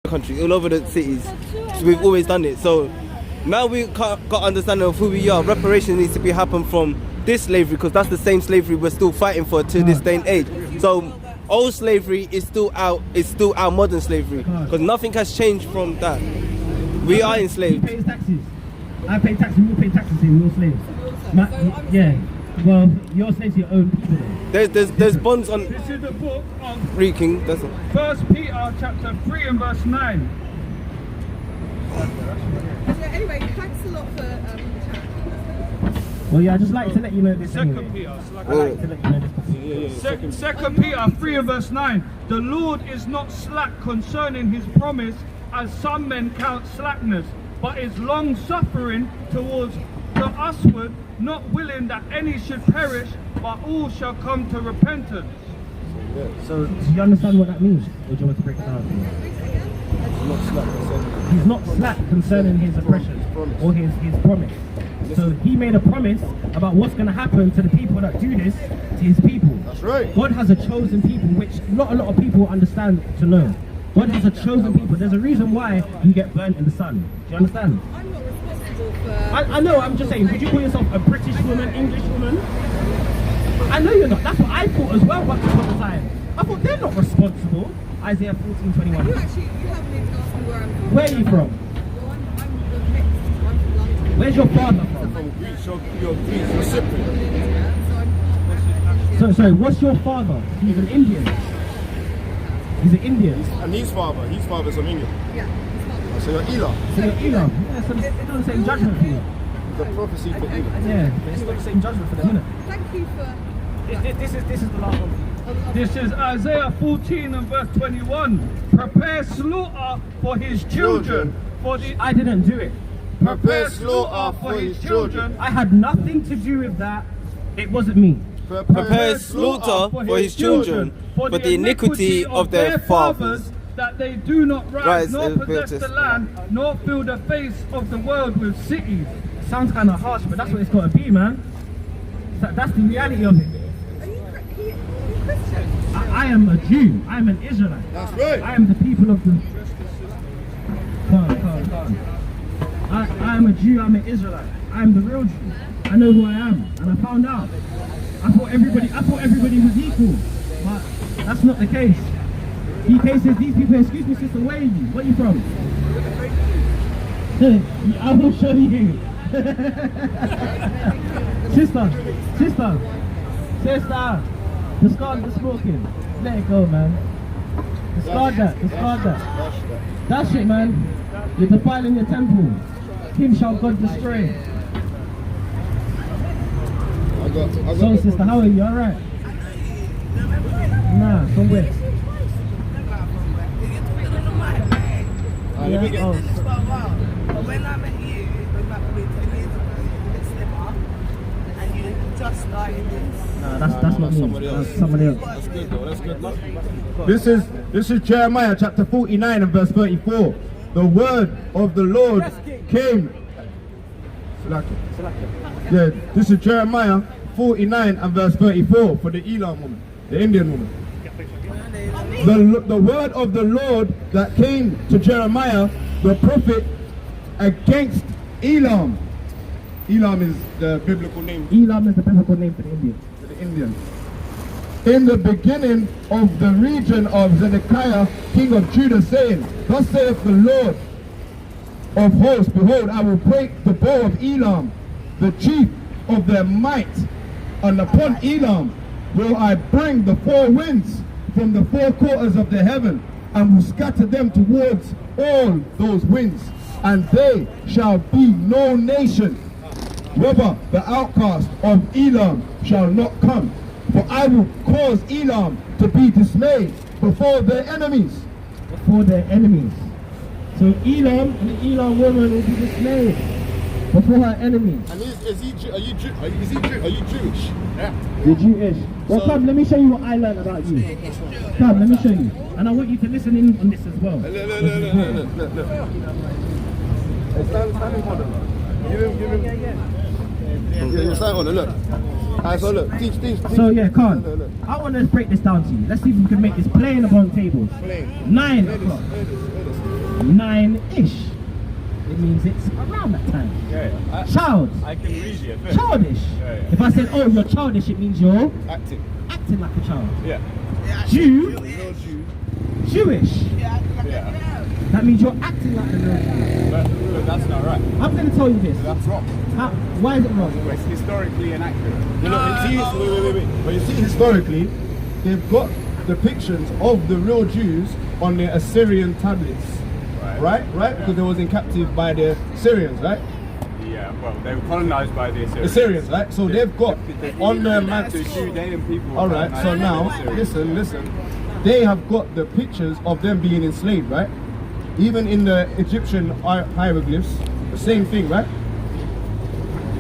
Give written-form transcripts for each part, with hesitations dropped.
country, all over the cities. So we've always done it. So now we got understanding of who we are. Reparations needs to be happen from this slavery, because that's the same slavery we're still fighting for to this day and age. So old slavery is still our modern slavery, because nothing has changed from that. We are enslaved. He pays taxes. I pay taxes. You pay taxes here. We're slaves. Yeah. Well, you're slaves to your own people. There's bonds on. This is the book of King. That's it. 1 Peter chapter 3 and verse 9. Anyway, thanks a lot for the chat. Well, yeah, I just like to let you know this. Second Anyway. Peter. I like to let you know this. Second Peter 3 and verse 9. The Lord is not slack concerning his promise, as some men count slackness, but is long suffering towards the usward, not willing that any should perish, but all shall come to repentance. So, do you understand what that means? Or do you want to break it down? He's not slack concerning his oppression or his promise. So he made a promise about what's going to happen to the people that do this to his people. That's right. God has a chosen people, which not a lot of people understand to know. God has a chosen people. There's a reason why you get burnt in the sun. Do you understand? I'm not responsible for... I know, I'm just saying, would you call yourself a British woman, English woman? I know you're not. That's what I thought as well once upon a time. I thought they're not responsible. Isaiah 14:21. You haven't even asked me where I'm from. Where are you from? Well, I'm mixed. I'm from London. Where's your father from? You're Greece, you're Cypriot. So, sorry, what's your father? He's an Indian. He's an Indian. And his father's from England. Yeah. So you're Elam. So you're Elam. Yeah, so it's not the same judgment for you. The prophecy for Elam. Yeah, but it's not the same judgment for them, isn't it? Thank you for... This is the last one. This is Isaiah 14 and verse 21. Prepare slaughter for his children. I didn't do it. Prepare slaughter for his children. I had nothing to do with that. It wasn't me. Prepare slaughter for his children, for the iniquity of their fathers, that they do not rise, nor and possess the land, nor fill the face of the world with cities. Sounds kind of harsh, but that's what it's got to be, man. That's the reality of it. Are you Christian? I am a Jew. I am an Israelite. That's right. I am the people of the... Come on. I am a Jew. I'm an Israelite. I am the real Jew. I know who I am, and I found out. I thought everybody was equal, but that's not the case. He cases these people. Excuse me, sister. Where are you? Where are you from? I will show you. Sister. Discard the smoking. Let it go, man. Discard that. That's it, man. You're defiling your temple. Him shall God destroy. So, sister, how are you? All right? Nah, from where? Yeah, oh. When I met you, it was about 10 years ago, with Slipper, and you just started this. Nah, that's not me. That's somebody else. That's good though, that's good. This is Jeremiah chapter 49 and verse 34. The word of the Lord came. Yeah, this is Jeremiah 49 and verse 34 for the Elam woman, the Indian woman. The word of the Lord that came to Jeremiah, the prophet, against Elam. Elam is the biblical name. Elam is the biblical name for the Indians. In the beginning of the region of Zedekiah, king of Judah, saying, Thus saith the Lord of hosts, Behold, I will break the bow of Elam, the chief of their might, and upon Elam will I bring the four winds from the four quarters of the heaven, and will scatter them towards all those winds, and they shall be no nation. Whether the outcast of Elam shall not come, for I will cause Elam to be dismayed before their enemies. Before their enemies. So Elam and the Elam woman will be dismayed before her enemies. And is he Jewish? Yeah. You're Jewish. Well, come, let me show you what I learned about you. Come, let me show you. And I want you to listen in on this as well. Look. Stand in front of him. Give him. Yeah, stand on it, look. Alright, so look, teach. So yeah, Khan, Look. I want to break this down to you. Let's see if we can make this plain upon tables. 9 o'clock. 9-ish. It means it's around that time. Yeah. Child. I can read you. Childish. Yeah. If I said, oh, you're childish, it means you're Acting. acting like a child. Yeah. Jew. Jewish. Yeah. That means you're acting like a real Jew. But that's not right. I'm going to tell you this. That's wrong. Why is it wrong? It's historically inaccurate. You know, But you see, historically, they've got depictions of the real Jews on their Assyrian tablets. Right? Because they was in captive by the Syrians, right? Yeah, well, they were colonized by the Assyrians. Assyrians, right? So they've got on their map. The Judean people. were Alright, colonized so by the now, Assyrians. listen. They have got the pictures of them being enslaved, right? Even in the Egyptian hieroglyphs, the same thing, right?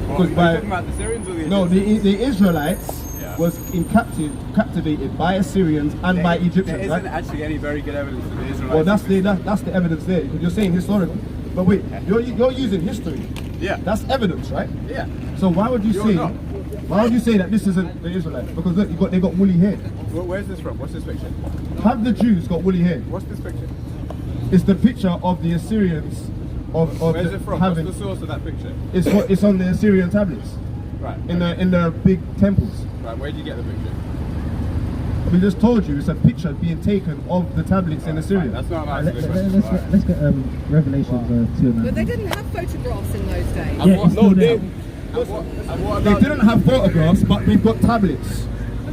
Well, are you talking about the Syrians or the No, Egyptians? the Israelites was captivated by Assyrians and by Egyptians, There isn't right? actually any very good evidence for the Israelites. Well, that's the evidence there. Because you're saying historically, but wait, you're using history. Yeah. That's evidence, right? Yeah. So why would you You're say? not. Why would you say that this isn't the Israelites? Because look, they got woolly hair. Where's this from? What's this picture? Have the Jews got woolly hair? What's this picture? It's the picture of the Assyrians of Where's the, it from? having. What's the source of that picture? It's on the Assyrian tablets Right. in the big temples. Right. Where did you get the picture? We just told you it's a picture being taken of the tablets in Assyria. That's not an Let's answer to the question. let's get Revelations 2 But they didn't have photographs in those days. Yeah, it's still there. They didn't have photographs, but they've got tablets.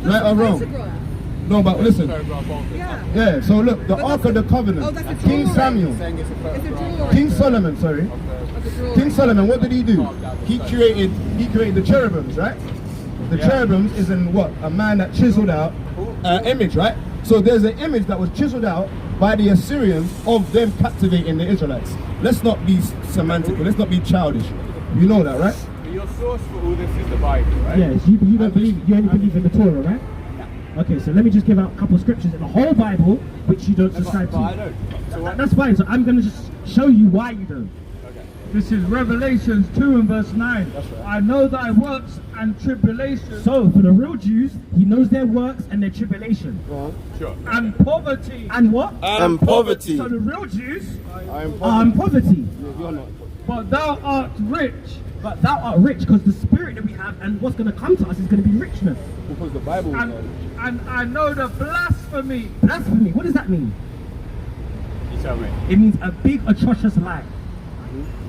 Right or wrong? Photograph. No, but listen. Yeah. Yeah, so look, the But Ark that's of the a- Covenant, oh, that's a King drawing. Samuel, Saying it's a It's a photograph. drawing. King Solomon, sorry. Of the drawing. King Solomon, what did he do? He created the cherubims, right? The cherubims is in what? A man that chiseled out an image, right? So there's an image that was chiseled out by the Assyrians of them captivating the Israelites. Let's not be semantical, let's not be childish. You know that, right? But your source for all this is the Bible, right? Yes, you don't believe, you only believe in the Torah, right? Okay, so let me just give out a couple of scriptures in the whole Bible which you don't subscribe But I to. don't. So what? That's fine, so I'm going to just show you why you don't. This is Revelations 2 and verse 9. I know thy works and tribulations So, for the real Jews, he knows their works and their tribulation. Sure. and poverty. And what? And poverty. So the real Jews, Are in poverty. but thou art rich. But thou art rich because the spirit that we have and what's going to come to us is going to be richness. Because the Bible And I know the blasphemy. Blasphemy, what does that mean? You tell me. It means a big atrocious lie.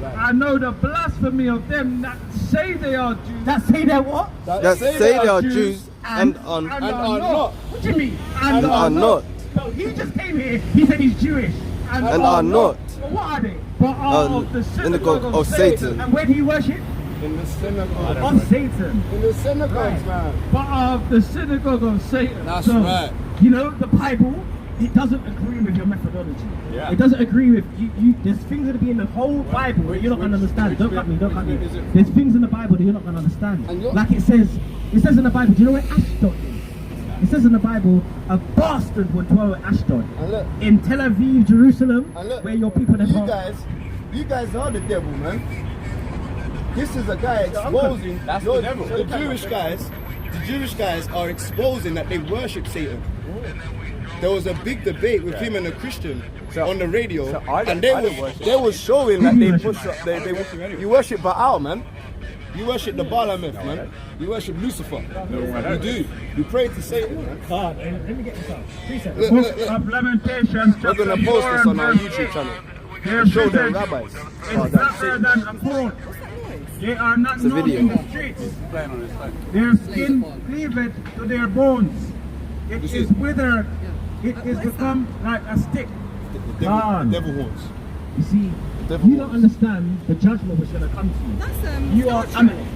I know the blasphemy of them that say they are Jews That say they're what? That say they are Jews and are and are not. What do you mean? And are not. So he just came here, he said he's Jewish. And are not. But what are they? But are of the Synagogue synagogue of Satan. And where do he worship? in the synagogue. Of Satan. In the synagogues, man. But of the synagogue of Satan. That's So, right. you know, the Bible, it doesn't agree with your methodology. Yeah. It doesn't agree with you. There's things that be in the whole Bible that you're not going to understand. Don't cut me. Don't cut me. bit is it? There's things in the Bible that you're not going to understand. And you're- Like it says in the Bible. Do you know where Ashdod is? It says in the Bible, a bastard would dwell at Ashdod. And look, In Tel Aviv, Jerusalem, and look, where your people have you guys are the devil, man. This is a guy exposing That's the devil. the Jewish guys. The Jewish guys are exposing that they worship Satan. There was a big debate with him and a Christian on the radio, so I don't- and they I don't was worship. showing that they worship? push up. You worship Baal, man. You worship the Baalameth, man. You worship Lucifer. You do. You pray to Satan, man. God, let me get this out. Precept. Look, Book look, look. of Lamentations. We're gonna post this on our YouTube channel. Their Show the visage rabbis. is blacker than a coal. They are not known video. in the streets. Playing on his phone. Their skin cleaveth to their bones. It is withered. It is become like a stick. God. Devil horns. You see, Devil you don't understand the judgment which is going to come to you. That's You are Star Amalek.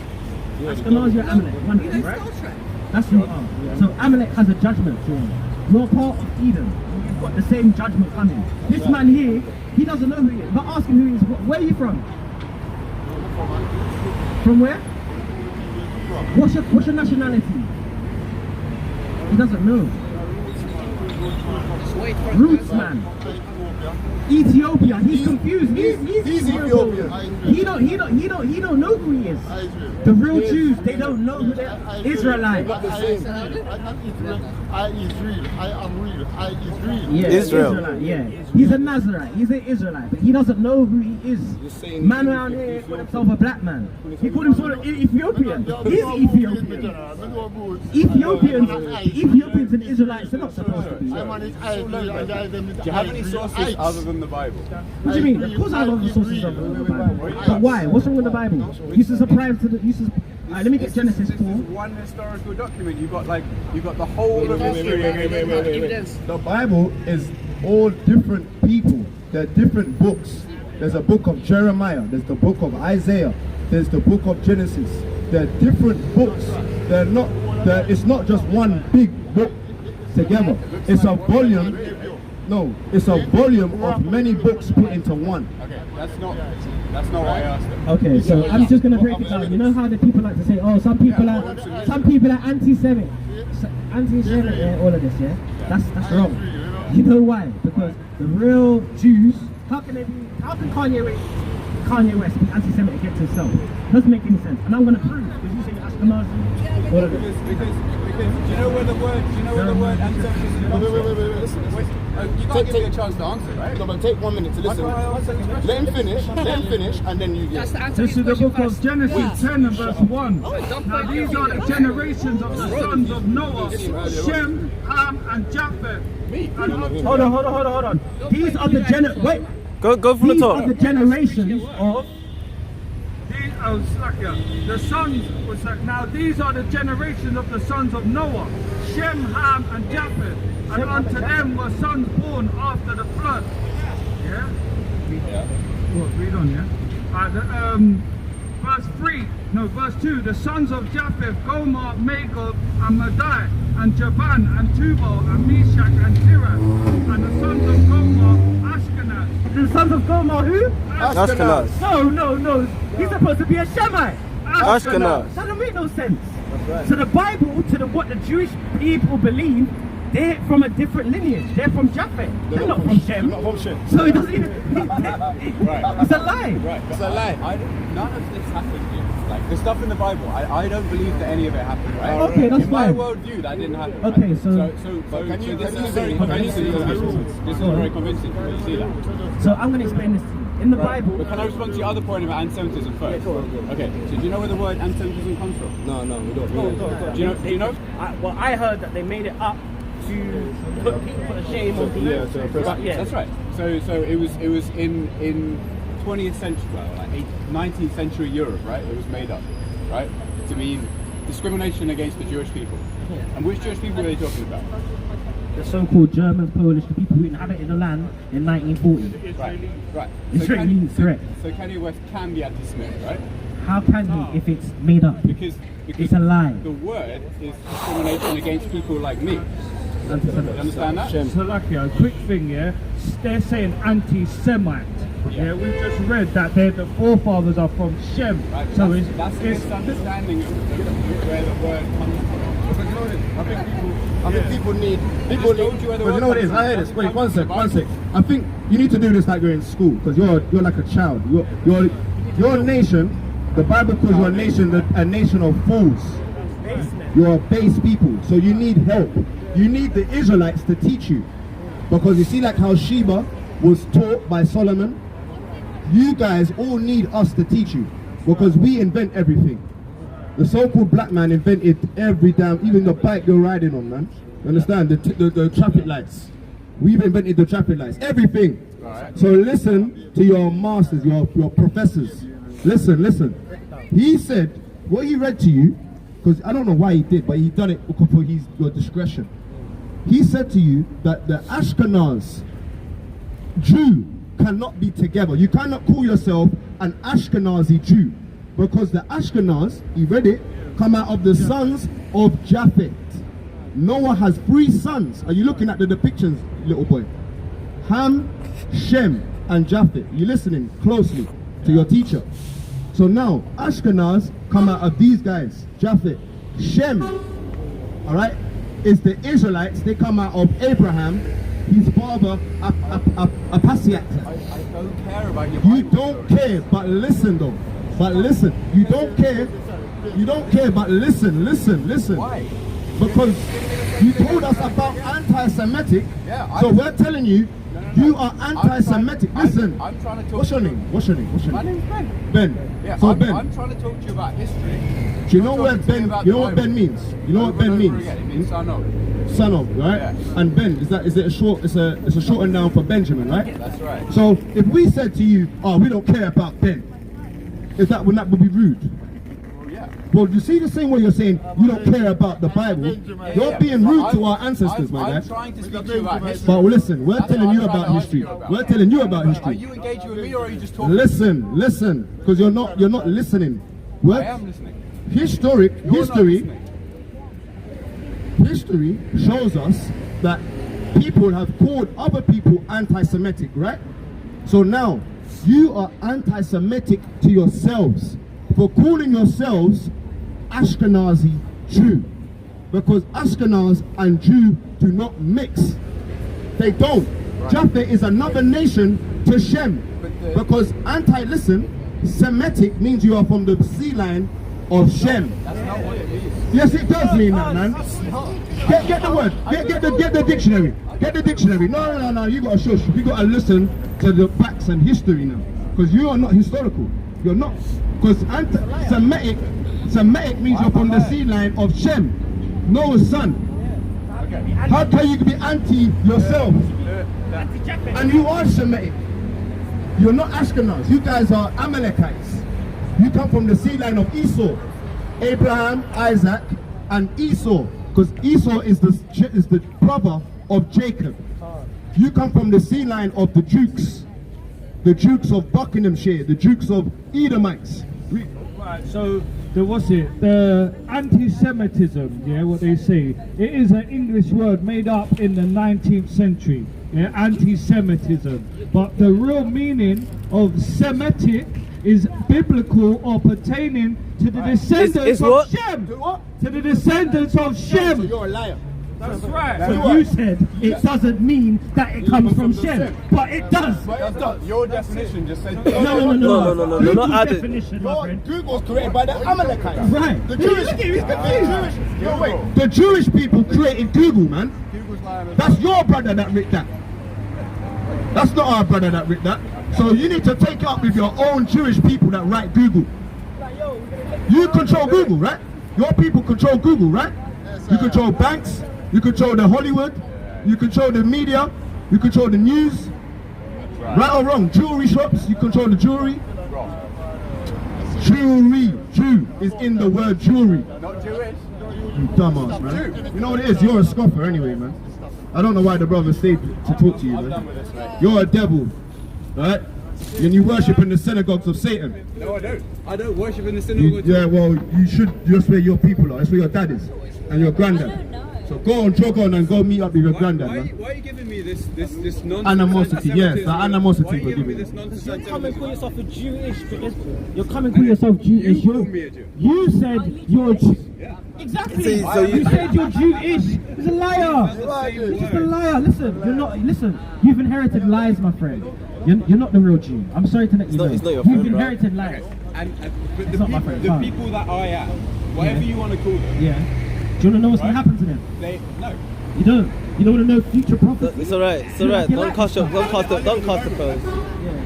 Trek. Ashkenaz, you're Amalek. One of You them, know right? Star Trek. That's who you are. So Amalek has a judgment to him. You're part of Eden. You've got the same judgment coming. This man here, he doesn't know who he is. But ask him who he is. Where are you from? From where? What's your nationality? He doesn't know. Roots man. Ethiopia. He's confused. He's Ethiopian. He don't know who he is. The real Jews, they don't know who they're Israelites. I is real. I am real. I is real. Yeah, Israel. Israelite, yeah. He's a Nazarite. He's an Israelite, but he doesn't know who he is. Man around here called himself a black man. He called himself an Ethiopian. He's Ethiopian. Ethiopians and Israelites, they're not supposed to be. Do you have any sources other than the Bible? What do you mean? Of course I have other sources of the Bible. But why? What's wrong with the Bible? You subscribe to the... Alright, let me get Genesis 4. This is one historical document. You've got the whole of history. The Bible is all different people. There are different books. There's a book of Jeremiah. There's the book of Isaiah. There's the book of Genesis. There are different books. It's not just one big book together. It's a volume. No, it's a volume of many books put into one. Okay, that's not what I asked them. Okay, so I'm just gonna break it down. You know how the people like to say, oh, some people are anti-Semitic, yeah, all of this, yeah. That's wrong. You know why? Because the real Jews, how can Kanye West be anti-Semitic against himself? Doesn't make any sense. And I'm gonna prove because you say Ashkenazi, all of this. Because do you know where the word anti-Semitism comes from? You can't give me a chance to answer, right? No, but take 1 minute to listen. Let him finish, and then you get. This is the book of Genesis 10 and verse 1. Now these are the generations of the sons of Noah, Shem, Ham, and Japheth. Hold on. These are the Go from the These top. are the generations of... Now these are the generations of the sons of Noah, Shem, Ham, and Japheth, and unto them were sons born after the flood. Yeah? Read on, yeah? Verse 2, the sons of Japheth, Gomer, Magog, and Madai, and Javan, and Tubal, and Meshach, and Tiras, and the sons of Gomer, Ashkenaz. The sons of Gomer who? Ashkenaz. No. He's supposed to be a Shemite. Ashkenaz. That doesn't make no sense. So the Bible, what the Jewish people believe, they're from a different lineage. They're from Japheth. They're not from Shem. So it doesn't even... It's a lie. Right. It's a lie. None of this happened. Like the stuff in the Bible, I don't believe that any of it happened, right? Okay, that's in my fine. worldview, that didn't happen. Okay, right? so this is very convincing. This is very convincing. You see that? So I'm going to explain this to you. In the Bible... But can I respond to your other point about anti-Semitism first? Okay, so do you know where the word anti-Semitism comes from? No, we don't. Do you know? I heard that they made it up to put a shame on people. That's right. So it was in 20th century, well, like 19th century Europe, right? It was made up, right, to mean discrimination against the Jewish people. And which Jewish people are they talking about? The so-called Germans, Polish, the people who inhabited the land in 1940. Right. Israelis, correct. So Kanye West can be anti-Semitic, right? How can he if it's made up? Because it's a lie. The word is discrimination against people like me. You understand that? Salakia, a quick thing, yeah? They're saying anti-Semite. Yeah, we've just read that the forefathers are from Shem. Right, so that's a misunderstanding of where the word comes from. I think people need. But you know what it is? I hear this. Wait, one sec. I think you need to do this like you're in school, because you're like a child. Your nation. The Bible calls your nation a nation of fools. You're base people, so you need help. You need the Israelites to teach you, because you see like how Sheba was taught by Solomon. You guys all need us to teach you, because we invent everything. The so-called black man invented every damn, even the bike you're riding on, man. You understand? The traffic lights. We've invented the traffic lights, everything. Right. So listen to your masters, your professors. Listen. He said, what he read to you, because I don't know why he did, but he done it for your discretion. He said to you that the Ashkenaz Jew cannot be together. You cannot call yourself an Ashkenazi Jew, because the Ashkenaz, he read it, come out of the sons of Japheth. Noah has 3 sons. Are you looking at the depictions, little boy? Ham, Shem, and Japheth. You listening closely to your teacher? So now, Ashkenaz come out of these guys, Japheth. Shem, all right, is the Israelites. They come out of Abraham, his father a passy actor. I don't care about your You Bible don't story. care, but listen though. But listen, you don't care. You don't care, but listen. Why? Because you told us about anti-Semitic. Yeah, So we're telling you, you are anti-Semitic. Listen. I'm trying to talk. What's your name? What's your name? My name's Ben. Ben. Yeah, So I'm Ben, trying to talk to you about history. do you know You're what talking to me Ben? about You the know what Bible. Ben means? You know what Over Ben and over means? again. It means son of. Son of, right? Yeah. And Ben, is it a short? It's a shortened down for Benjamin, right? That's right. So if we said to you, "Oh, we don't care about Ben," would that be rude? Well, yeah. Well, you see the same way you're saying you don't care about the Bible. You're being rude to our ancestors, my I'm guy. trying to speak to you about history. But listen, we're That's telling what you I'm trying about to ask history. you about. We're telling you about Are history. you engaging with me or are you just talking? Listen, because you're not listening. I am listening. History You're not listening. history shows us that people have called other people anti-Semitic, right? So now you are anti-Semitic to yourselves for calling yourselves Ashkenazi Jew, because Ashkenaz and Jew do not mix. They don't. Jaffa is another nation to Shem, because Semitic means you are from the sea line of Shem. That's not what it means. Yes, it does mean that, man. Get the word. Get the dictionary. Get the dictionary. No. You gotta shush. You gotta listen to the facts and history now, because you are not historical. You're not. Because Semitic means you're from the sea line of Shem, Noah's son. How can you be anti yourself? And you are Semitic. You're not Ashkenaz. You guys are Amalekites. You come from the sea line of Esau, Abraham, Isaac, and Esau. Because Esau is the brother of Jacob. You come from the sea line of the Dukes of Buckinghamshire, the Dukes of Edomites. Right, so the anti-Semitism, yeah, what they say, it is an English word made up in the 19th century, yeah, anti-Semitism. But the real meaning of Semitic is biblical or pertaining to the descendants It's of what? Shem. To the descendants of Shem. You're a liar. That's right. So you said it doesn't mean that it comes from Shem, but it does. Your definition just said. No. No, Google's not added. definition, my friend. Google was created by the Amalekites. Right. The Jewish people created Google, man. Google's lying. That's your brother that wrote that. That's not our brother that wrote that. So you need to take it up with your own Jewish people that write Google. You control Google, right? Your people control Google, right? You control banks, you control the Hollywood, you control the media, you control the news. Right or wrong? Jewelry shops, you control the jewelry. Jewelry, Jew is in the word jewelry. Not Jewish. You dumbass, man. You know what it is? You're a scoffer anyway, man. I don't know why the brother stayed to talk to you, I'm done man. with this, mate. You're a devil, right? And you worship in the synagogues of Satan. No, I don't. I don't worship in the synagogue. Yeah, well, you should. That's where your people are. That's where your dad is and your granddad. So go on, jog on, and go meet up with your granddad, Why man. are you giving me this nonsense? Animosity, yes, the anti-Semitism? animosity Why are you we're giving me giving this nonsense? You're coming for yourself a Jewish. You're coming for yourself Jewish. You call me a Jew. You said you're Jew. Yeah. Exactly. See, so you you- said you're Jewish. He's a liar. He's just a liar. Listen, you're not. Listen, you've inherited lies, my friend. You're not the real Jew. I'm sorry to let you know. it's not your You've friend, bro. inherited lies. But It's not my friend, fine. the people that I am, whatever you want to call them, Yeah. Do you want to know what's going to happen to them? no. You don't. You don't want to know future prophecy. It's alright. It's alright. Don't cast the pearls.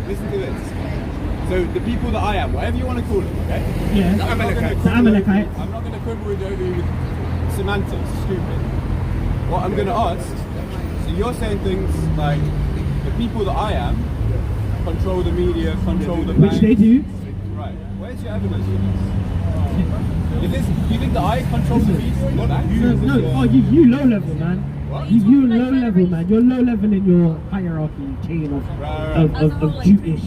Listen to this. So the people that I am, whatever you want to call them, okay? Yeah. I'm not gonna The quibble Amalekites. I'm not going to quibble with you with semantics. Stupid. What I'm going to ask. So you're saying things like the people that I am control the media, control the Which banks. they do. Right. Where's your evidence for this? Do you think that I control the media, the banks? No. Oh, you low level, man. You low level, man. You're low level in your hierarchy chain of Jewish.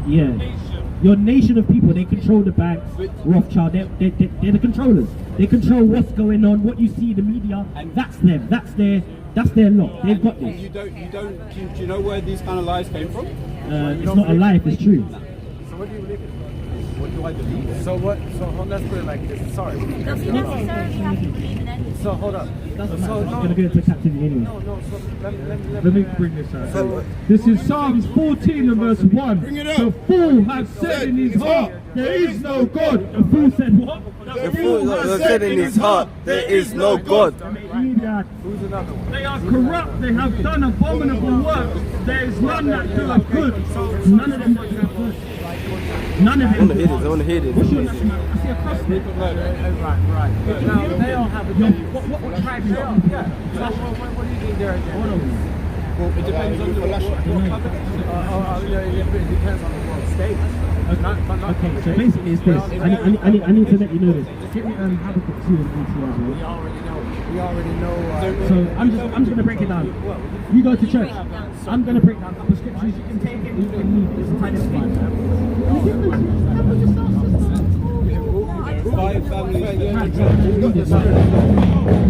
Yeah. Your nation of people, they control the banks, Rothschild, they're the controllers. They control what's going on, what you see in the media, and that's them. That's their lot. They've got this. Do you know where these kind of lies came from? It's not a lie if it's true. So what do you believe in? What do I believe? So what? So let's put it like this. Sorry. Doesn't necessarily have to believe in anything. So hold up. Doesn't matter. It's going to go into captivity anyway. No. So Let me bring this out. This is Psalms 14 and verse 1. The fool has said in his heart, there is no God. The fool said what? The fool has said in his heart, there is no God. They are corrupt, they have done abominable works. There is none that doeth good. None of them do good. None of I them want to do hear this, I good. want to hear this. What's your nationality? I see a cross there. Right. Now they all have a What tribe you got? Yeah. What do you think they're against? Hold on. Well, it depends on what it depends on what state. Okay, so basically it's this. I need to let you know this. Get me Habakkuk 2 and 18 as well. We already know. So I'm just gonna break it down. You go to church. I'm gonna break down a couple scriptures. You can take it. You can leave. It's kind of fun.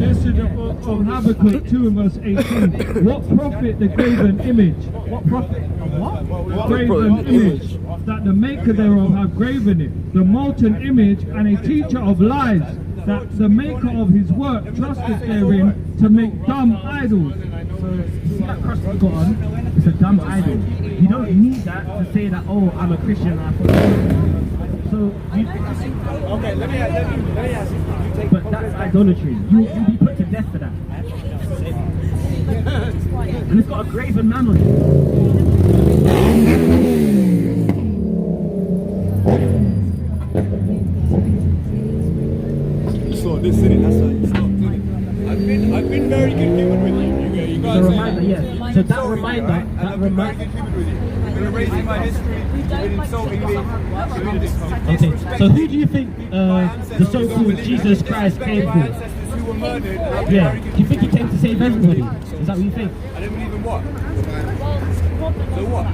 This is the book of Habakkuk 2 and verse 18. What profit the graven image? What profit? What? Graven image. That the maker thereof have graven it. The molten image and a teacher of lies. That the maker of his work trusteth therein to make dumb idols. So see that cross you got on? It's a dumb idol. You don't need that to say that. Oh, I'm a Christian. So you, Okay, let me ask you. but that's idolatry. You'll be put to death for that. And it's got a graven man on So this is it. That's why you stopped doing it. I've been very good human with you. You guys. The reminder, yeah. So that reminder, that reminder. You've been erasing my history. You've been insulting me. Okay, so who do you think the so-called Jesus Christ came for? Who were murdered. Yeah, do you think he came to save everybody? Is that what you think? I didn't believe in what? So what?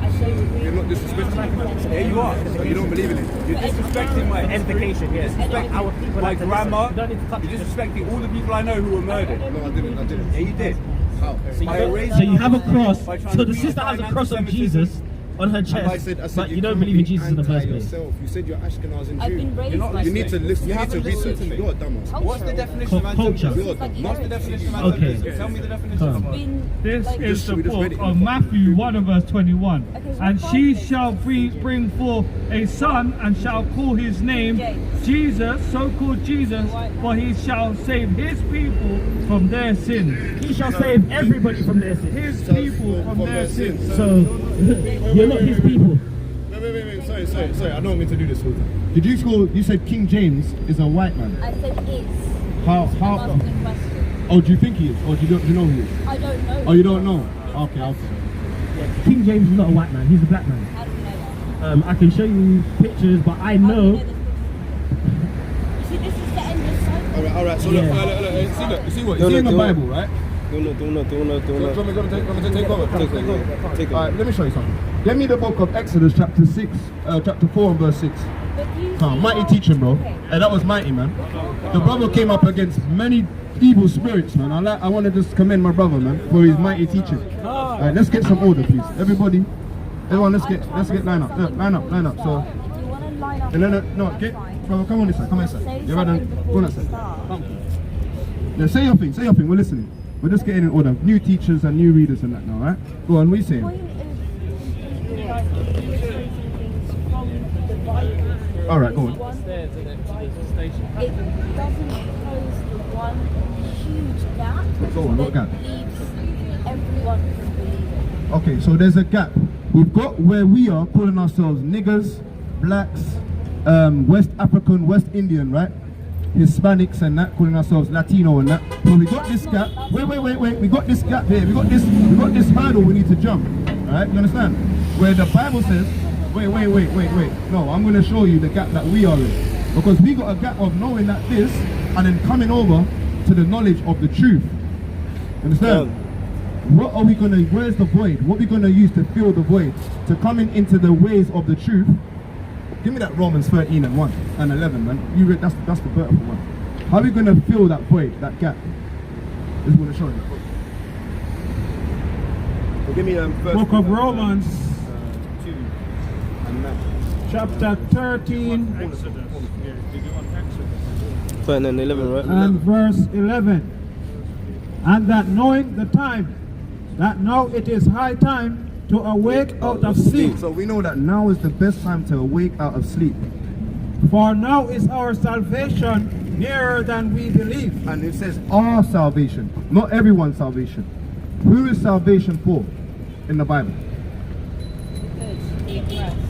You're not disrespecting me. Yeah, you are. But you don't believe in it. You're disrespecting my edification. Yes. Disrespecting our people. My grandma. You're disrespecting all the people I know who were murdered. No, I didn't. Yeah, you did. How? So you have a cross. So the sister has a cross of Jesus on her chest, but you don't believe in Jesus in the first place. You said you're Ashkenaz I've been raised like You need to listen. You need to research. You're a dumbass. What's the definition of Culture. anti-semitism? What's the definition of Okay. anti-semitism? Tell me the definition of it. This is the book of Matthew 1 and verse 21. And she shall bring forth a son and shall call his name Jesus, so-called Jesus, for he shall save his people from their sins. He shall save everybody from their sins. His people from their sins. So you're not his people. Wait. Sorry. I don't mean to do this all the time. Did you said King James is a white man? I said is. How? I'm asking a question. Oh, do you think he is? Or do you know he is? I don't know. Oh, you don't know? Okay. King James is not a white man. He's a black man. How do you know that? I can show you pictures, but I How do you know. know this? You see, this is the endless cycle. Alright, so Yeah. look, You see what? It's in the Bible, right? Do not. Do you want me to take over? Take it. Alright, let me show you something. Get me the book of Exodus chapter 4 and verse 6. But you Mighty teaching, bro. Hey, that was mighty, man. The brother came up against many evil spirits, man. I want to just commend my brother, man, for his mighty teaching. Alright, let's get some order, please. Everyone, let's get line up. Look, line up. So, Do you want to line up? no, get, brother, come on this side, come on this side. You're right on, go on that side. Start. Yeah, say your thing, we're listening. We're just getting in order. New teachers and new readers and that now, right? Go on, what are you saying? Point is like illustrating things from the Bible. Alright, go on. It doesn't close the one huge gap Go on, what gap? that leaves everyone from believing. Okay, so there's a gap. We've got where we are calling ourselves niggers, blacks, West African, West Indian, right? Hispanics and that, calling ourselves Latino and that. So we got this gap. Wait. We got this gap here. We got this hurdle we need to jump. Alright, you understand? Where the Bible says, wait. No, I'm gonna show you the gap that we are in. Because we got a gap of knowing that this and then coming over to the knowledge of the truth. Understand? What are we gonna, where's the void? What are we gonna use to fill the void? To coming into the ways of the truth. Give me that Romans 13 and 1 and 11, man. You read, that's the beautiful one. How are we gonna fill that void, that gap? This is what I'm showing you. Well, give me Book of Romans 2 and 9. chapter 13 and 11, right? and verse 11. And that knowing the time, that now it is high time to awake out of sleep. So we know that now is the best time to awake out of sleep. For now is our salvation nearer than we believe. And it says our salvation, not everyone's salvation. Who is salvation for in the Bible?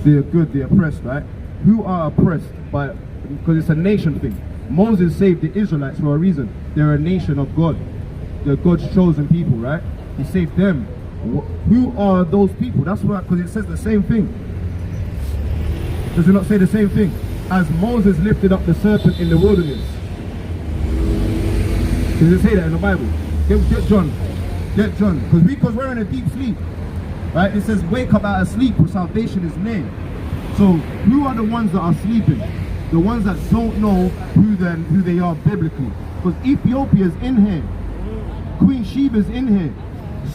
The good, the oppressed, right? Who are oppressed by, because it's a nation thing. Moses saved the Israelites for a reason. They're a nation of God. They're God's chosen people, right? He saved them. Who are those people? That's why, because it says the same thing. Does it not say the same thing? As Moses lifted up the serpent in the wilderness. Does it say that in the Bible? Get John. Get John. Because we're in a deep sleep. Right? It says wake up out of sleep for salvation is near. So who are the ones that are sleeping? The ones that don't know who they are biblically. Because Ethiopia's in here. Queen Sheba's in here.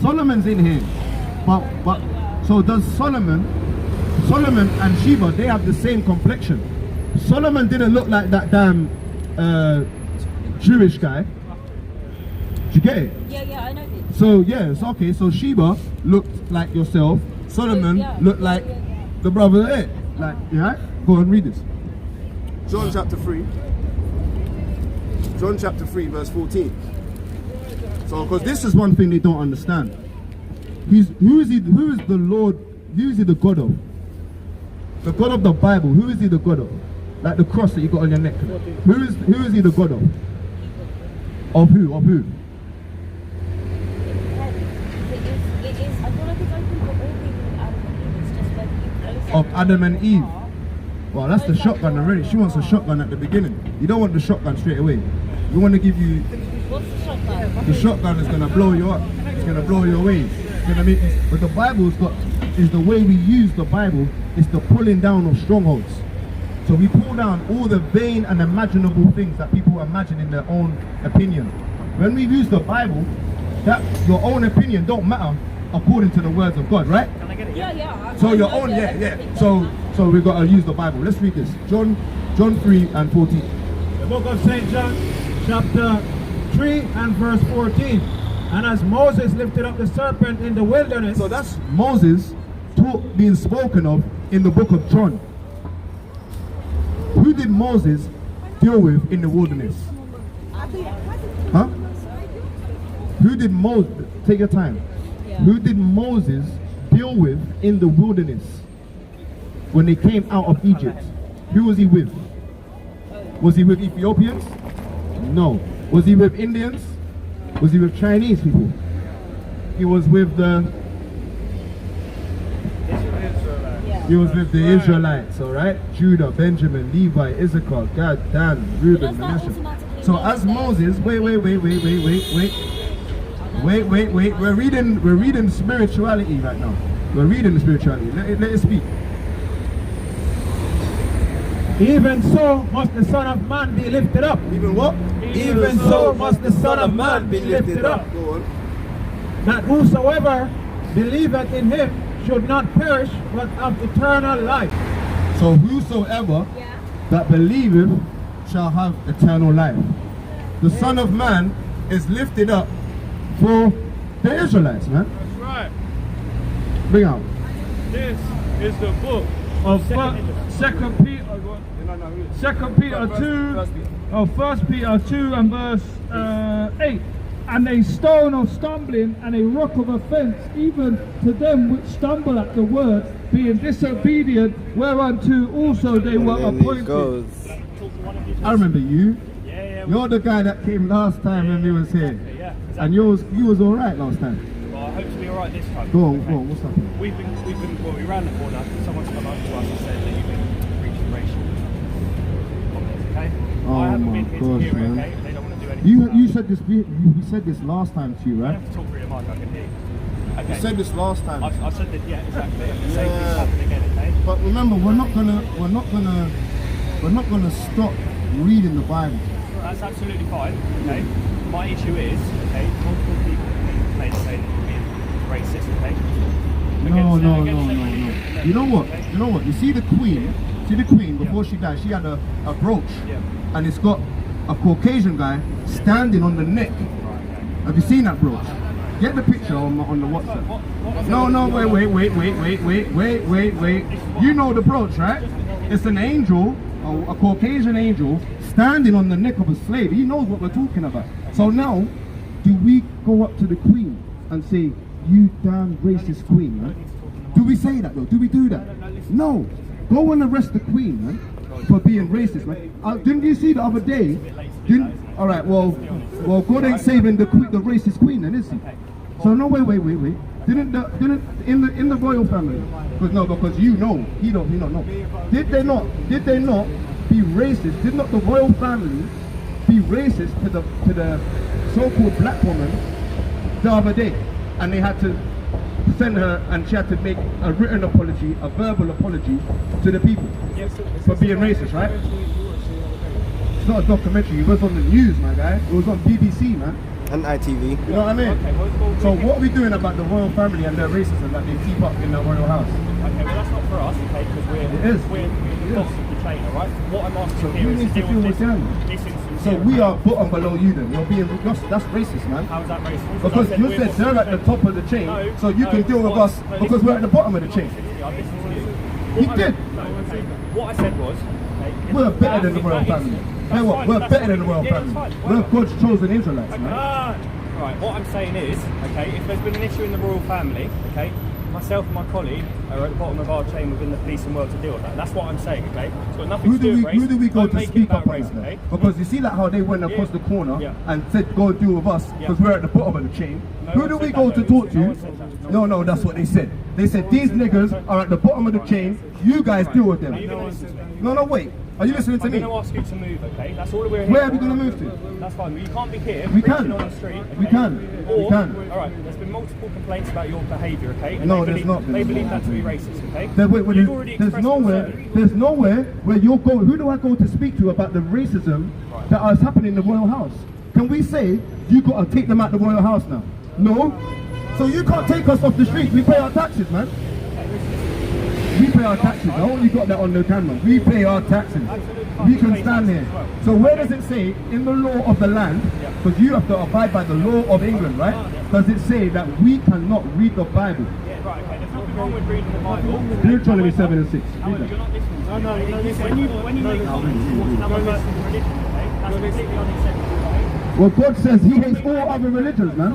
Solomon's in here. But so does Solomon and Sheba, they have the same complexion. Solomon didn't look like that damn Jewish guy. Did you get it? Yeah, I know this. So yes, okay, so Sheba looked like yourself. Solomon looked like the brother there. Like, yeah? Go and read this. John chapter 3. John chapter 3 verse 14. So, because this is one thing they don't understand. Who is the Lord? Who is he the God of? The God of the Bible. Who is he the God of? Like the cross that you got on your neck. Who is he the God of? Of who? Of who? It is. I feel like it's open for all people in Adam and Eve. It's just whether you place it Of Adam and Eve. or- Well, that's the shotgun already. She wants a shotgun at the beginning. You don't want the shotgun straight away. We want to give you. What's the shotgun? The shotgun is gonna blow you up. It's gonna blow you away. It's gonna make. But the Bible's got is the way we use the Bible is the pulling down of strongholds. So we pull down all the vain and imaginable things that people imagine in their own opinion. When we use the Bible, that your own opinion don't matter according to the words of God, right? Yeah. So your own, yeah. So we gotta use the Bible. Let's read this. John 3 and 14. The book of St. John, chapter 3 and verse 14. And as Moses lifted up the serpent in the wilderness. So that's Moses being spoken of in the book of John. Who did Moses deal with in the wilderness? Huh? Who did Moses, take your time. Who did Moses deal with in the wilderness when they came out of Egypt? Who was he with? Was he with Ethiopians? No. Was he with Indians? Was he with Chinese people? He was with the Israelites, alright? Judah, Benjamin, Levi, Issachar, Gad, Dan, Reuben, Manasseh. So as Moses, wait. We're reading spirituality right now. We're reading the spirituality. Let it speak. Even so must the Son of Man be lifted up. Even what? Even so must the Son of Man be lifted up. Go on. That whosoever believeth in him should not perish, but have eternal life. So whosoever that believeth shall have eternal life. The Son of Man is lifted up for the Israelites, man. That's right. Bring out. This is the book of Second Peter 2, or 1 Peter 2 and verse 8. And a stone of stumbling and a rock of offense, even to them which stumble at the word, being disobedient, whereunto also they were appointed. I remember you. You're the guy that came last time when we was here. And you was all right last time. Well, I hope to be all right this time. Go on, what's happening? We ran the corner. Someone's come up to us and said that you've been preaching racial comments, okay? Oh I haven't my been here to gosh, hear it, man. okay? They don't want to do anything. You said this. We said this last time to you, I right? have to talk through the mic. I can hear you. Okay. You said this last time. I said that. Yeah, exactly. The same thing's happening again, okay? But remember, we're not gonna stop reading the Bible. That's absolutely fine, okay? My issue is, okay, multiple people say that you're being racist, okay? No. You know what? You see the Queen See the Queen, before she died, she had a brooch. And it's got a Caucasian guy standing on the neck. Have you seen that brooch? Get the picture on the WhatsApp. No, wait. You know the brooch, right? It's an angel, a Caucasian angel, standing on the neck of a slave. He knows what we're talking about. So now, do we go up to the Queen and say, you damn racist Queen, man? Do we say that though? Do we do that? No. Go and arrest the Queen, man, for being racist, man. Didn't you see the other day? All right, well, God ain't saving the racist Queen, then, is he? So no, wait. Didn't in the royal family? Because you know, he don't know. Did they not be racist? Did not the royal family be racist to the so-called black woman the other day? And they had to send her, and she had to make a written apology, a verbal apology to the people for being racist, right? It's not a documentary, it was on the news, my guy. It was on BBC, man. And ITV. You know what I mean? So what are we doing about the royal family and their racism that they keep up in the royal house? Okay, well that's not for us, okay, because we're the boss of the chain, alright? What I'm asking So here who is needs to to deal deal with with them? this instance. So we are bottom below you then. That's racist, man. How's that racist? Because you said they're at the top of the chain, so you can deal with us because we're at the bottom of the chain. I listened to you. You did. What I said was, We're better than the royal family. Tell what? We're better than the royal family. We're God's chosen Israelites, man. Right, what I'm saying is, okay, if there's been an issue in the royal family, okay, myself and my colleague are at the bottom of our chain within the police and world to deal with that. That's what I'm saying, okay? It's got nothing to do with race. Who do we go Don't to make it speak about up on race, that? okay? Because you see like how they went across the corner and said go deal with us because we're at the bottom of the chain. Who do we go to talk to? No, that's what they said. They said these niggas are at the bottom of the chain. You guys deal with them. No, wait. Are you listening to me? I'm going to ask you to move, okay? That's all we're here. Where are we going to move to? That's fine. You can't be here. We preaching can. on the street. Okay? We can. Or, we can. All right. There's been multiple complaints about your behaviour, okay? And No, they there's believe, not been. They believe that to be racist, okay? There's nowhere where you're going. Who do I go to speak to about the racism that is happening in the royal house? Can we say you got to take them out the royal house now? No. So you can't take us off the street. We pay our taxes, man. We pay our taxes. I only got that on the camera. We pay our taxes. We can stand here. So where does it say in the law of the land, because you have to abide by the law of England, right? Does it say that we cannot read the Bible? Yeah, right, okay. There's nothing wrong with reading the Bible. Deuteronomy 7 and 6. You're not listening. When you make comments towards another person's religion, okay, that's completely unacceptable, okay? Well, God says he hates all other religions, man.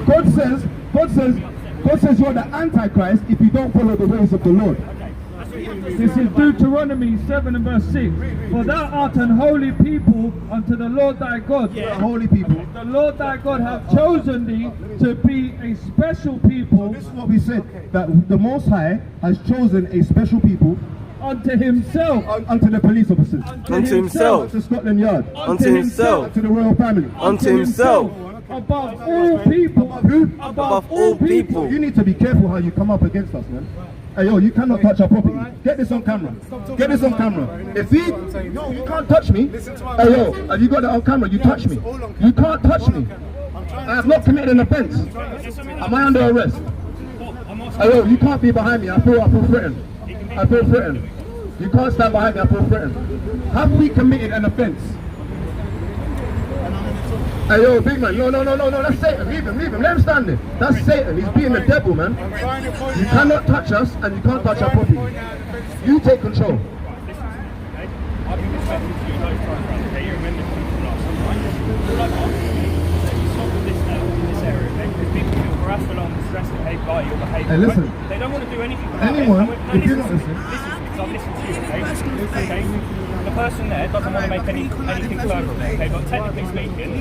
God says you're the Antichrist if you don't follow the ways of the Lord. This is Deuteronomy 7 and verse 6. For thou art an holy people unto the Lord thy God. Yeah. Holy people. The Lord thy God hath chosen thee to be a special people. So this is what we said, that the Most High has chosen a special people unto himself. Unto the police officers. Unto himself. To Scotland Yard. Unto himself. To the royal family. Unto himself. Above all people. Above all people. You need to be careful how you come up against us, man. Hey, yo, you cannot touch our property. Get this on camera. Get this on camera. If no, you can't touch me. Hey, yo, have you got that on camera? You touch me. You can't touch me. I have not committed an offense. Am I under arrest? Hey, yo, you can't be behind me. I feel threatened. I feel threatened. You can't stand behind me. I feel threatened. Have we committed an offense? Hey, yo, big man, no, that's Satan. Leave him, let him stand there. That's Satan, he's being the devil, man. You cannot touch us, and you can't touch our property. You take control. I've been respectful to you those times, right? Okay, you remember from last time, right? All I've asked is that you stop with this now, in this area, okay? Because people feel harassed along and stressed by your behaviour. Hey, listen. Right? They don't want to do anything about Anyone, it. if you're not listening. Listen, because I've listened to you, okay? The person there doesn't want to make anything further, okay? But technically speaking,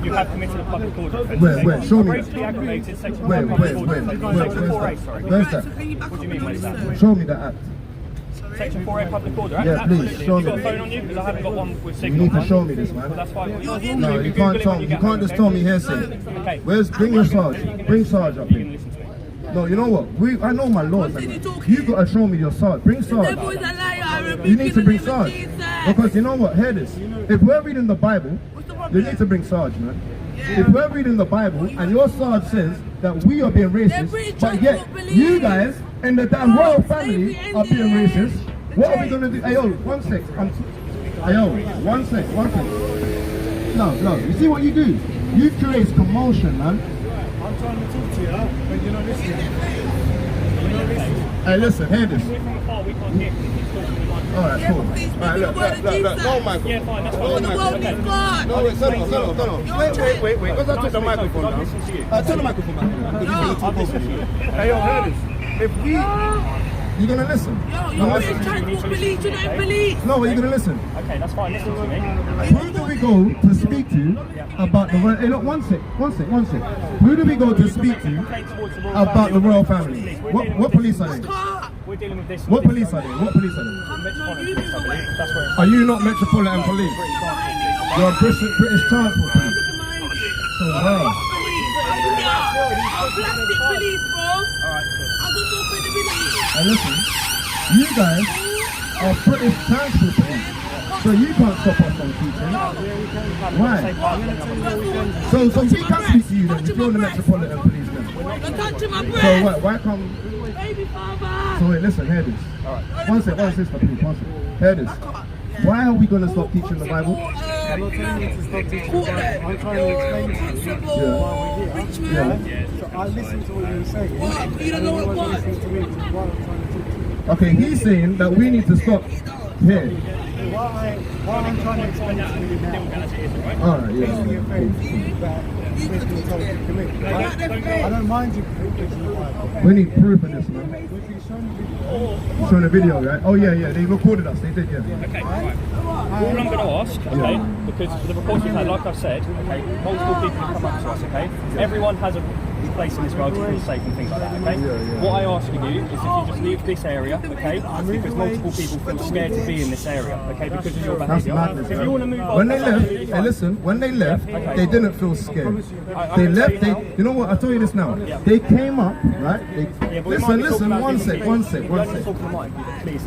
you have committed a public order offence. Where? Show me Gravely aggravated section 4A, Where's sorry. that? What do you mean, where's that? Show me that act. Section 4A public order act? Yeah, please, Absolutely. show Have you got me. a phone on you? Because I haven't got one with You signal. need to show me this, man. Well, that's fine. No, you can't tell me. You can't just tell me hearsay. Okay. Bring your Sarge. Bring Sarge up here. No, you know what? I know my Lord. You got to show me your Sarge. Bring Sarge. You need to bring Sarge. Because you know what? Hear this. If we're reading the Bible, you need to bring Sarge, man. If we're reading the Bible and your Sarge says that we are being racist, but yet you guys in the damn royal family are being racist, What are we gonna do? Hey, yo, one sec. Hey, yo, one sec. No. You see what you do? You create commotion, man. I'm trying to talk to you, but you're not listening. Hey, listen, hear this. We're from afar, we can't hear because he's talking to the mic. Alright, cool. Alright, look. No, Michael. Yeah, fine, that's No, fine. Michael. No, wait, no. Wait. Because I took the microphone I've down. listened to you. Turn the microphone back. I've listened to you. Hey, yo, hear this. If we... You gonna listen? You're being transport police, you're not police. No, you're gonna listen. Okay, that's fine, listen to me. Who do we go to speak to about the royal... Hey, look, one sec. Who do we go to speak to about the royal family? What police are they? We're dealing with this. What police are they? Metropolitan Police, I believe. That's where it's Are you not Metropolitan Police? You're British Transport Police. So, wow. Plastic police, bro. I got no credibility. And listen, you guys are British Transport Police. So you can't stop us from teaching. Why? So we can speak to you then, if you're the Metropolitan Police then. You're touching my breath. So why come... Baby father. So wait, listen, hear this. One sister, please, one sec. Hear this. Why are we going to stop teaching the Bible? I'm not telling you to stop teaching the Bible. I'm trying to explain to you why we're here. So I listen to what you're saying. You don't know what it was. Listen to me, which is why I'm trying to teach you. Okay, he's saying that we need to stop here. Why I'm trying to explain it to you now. Alright, It's yeah. the offence that it's been told to commit. Right? I don't mind you preaching the Bible. We need proof of this, man. If you show me video, You're showing a video, right? Oh yeah, they recorded us, they did, yeah. Okay, right. All I'm going to ask, okay, because the reports we've had, like I've said, okay, multiple people have come up to us, okay? Everyone has a place in this world to feel safe and things like that, okay? What I ask of you is if you just leave this area, okay? Because multiple people feel scared to be in this area, okay? Because of your That's behaviour. madness, If you want to move on, When they left, hey listen, when they left, they didn't feel scared. They left, you know what, I'll tell you this now. They came up, right? Listen, one sec.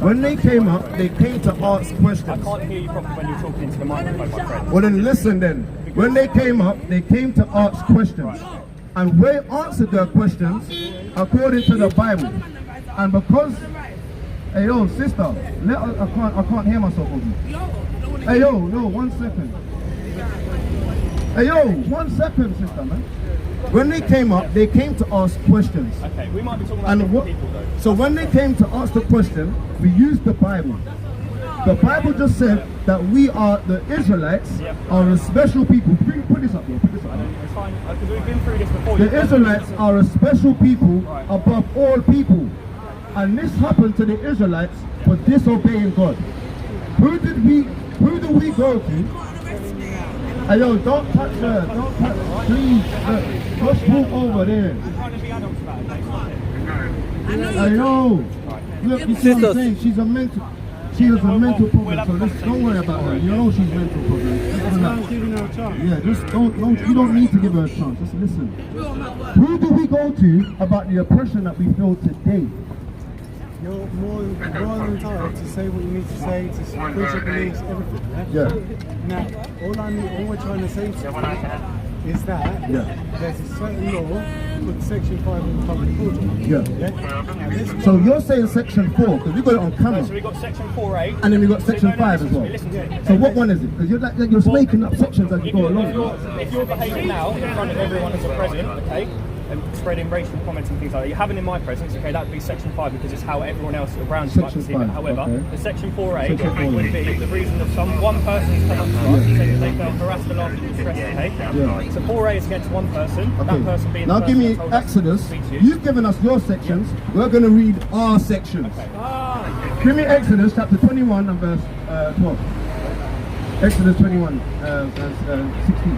When they came up, they came to ask I questions. can't hear you properly when you're talking into the microphone, my friend. Well then listen then. When they came up, they came to ask questions. And we answered their questions according to the Bible. And because, hey yo, sister, I can't hear myself over you. Hey yo, 1 second. Hey yo, 1 second, sister, man. When they came up, they came to ask questions. Okay, we might be talking about different people though. So when they came to ask the question, we used the Bible. The Bible just said that we are, the Israelites, are a special people. Put this up here, put this up here. It's fine, because we've been through this before. The Israelites are a special people above all people. And this happened to the Israelites for disobeying God. Who do we go to? Hey yo, don't touch her, don't touch, please. Just walk over there. Hey yo, look, you see what I'm saying? She has a mental problem, so don't worry about her. You know she's mental problem. I'm giving her a chance. Yeah, just you don't need to give her a chance, just listen. Who do we go to about the oppression that we feel today? You're more than entitled to say what you need to say, to preach your beliefs, everything. Yeah. Now, all we're trying to say to you is that there's a certain law called Section 5 of the Public Order. So you're saying Section 4, because we got it on camera. So we got Section 4A. And then we got Section 5 as well. So what one is it? Because you're making up sections as you go along. If you're behaving now in front of everyone as a president, okay, and spreading racial comments and things like that, you have it in my presence, okay, that would be Section 5 because it's how everyone else around you might perceive it. However, the Section 4A would be the reason of one person's come up to us and said that they felt harassed, alarmed and distressed, okay? So 4A is against one person, that person being now the give person me that told us Exodus. to speak to you. You've given us your sections. We're going to read our sections. Give me Exodus chapter 21 and verse 12. Exodus 21 verse 16.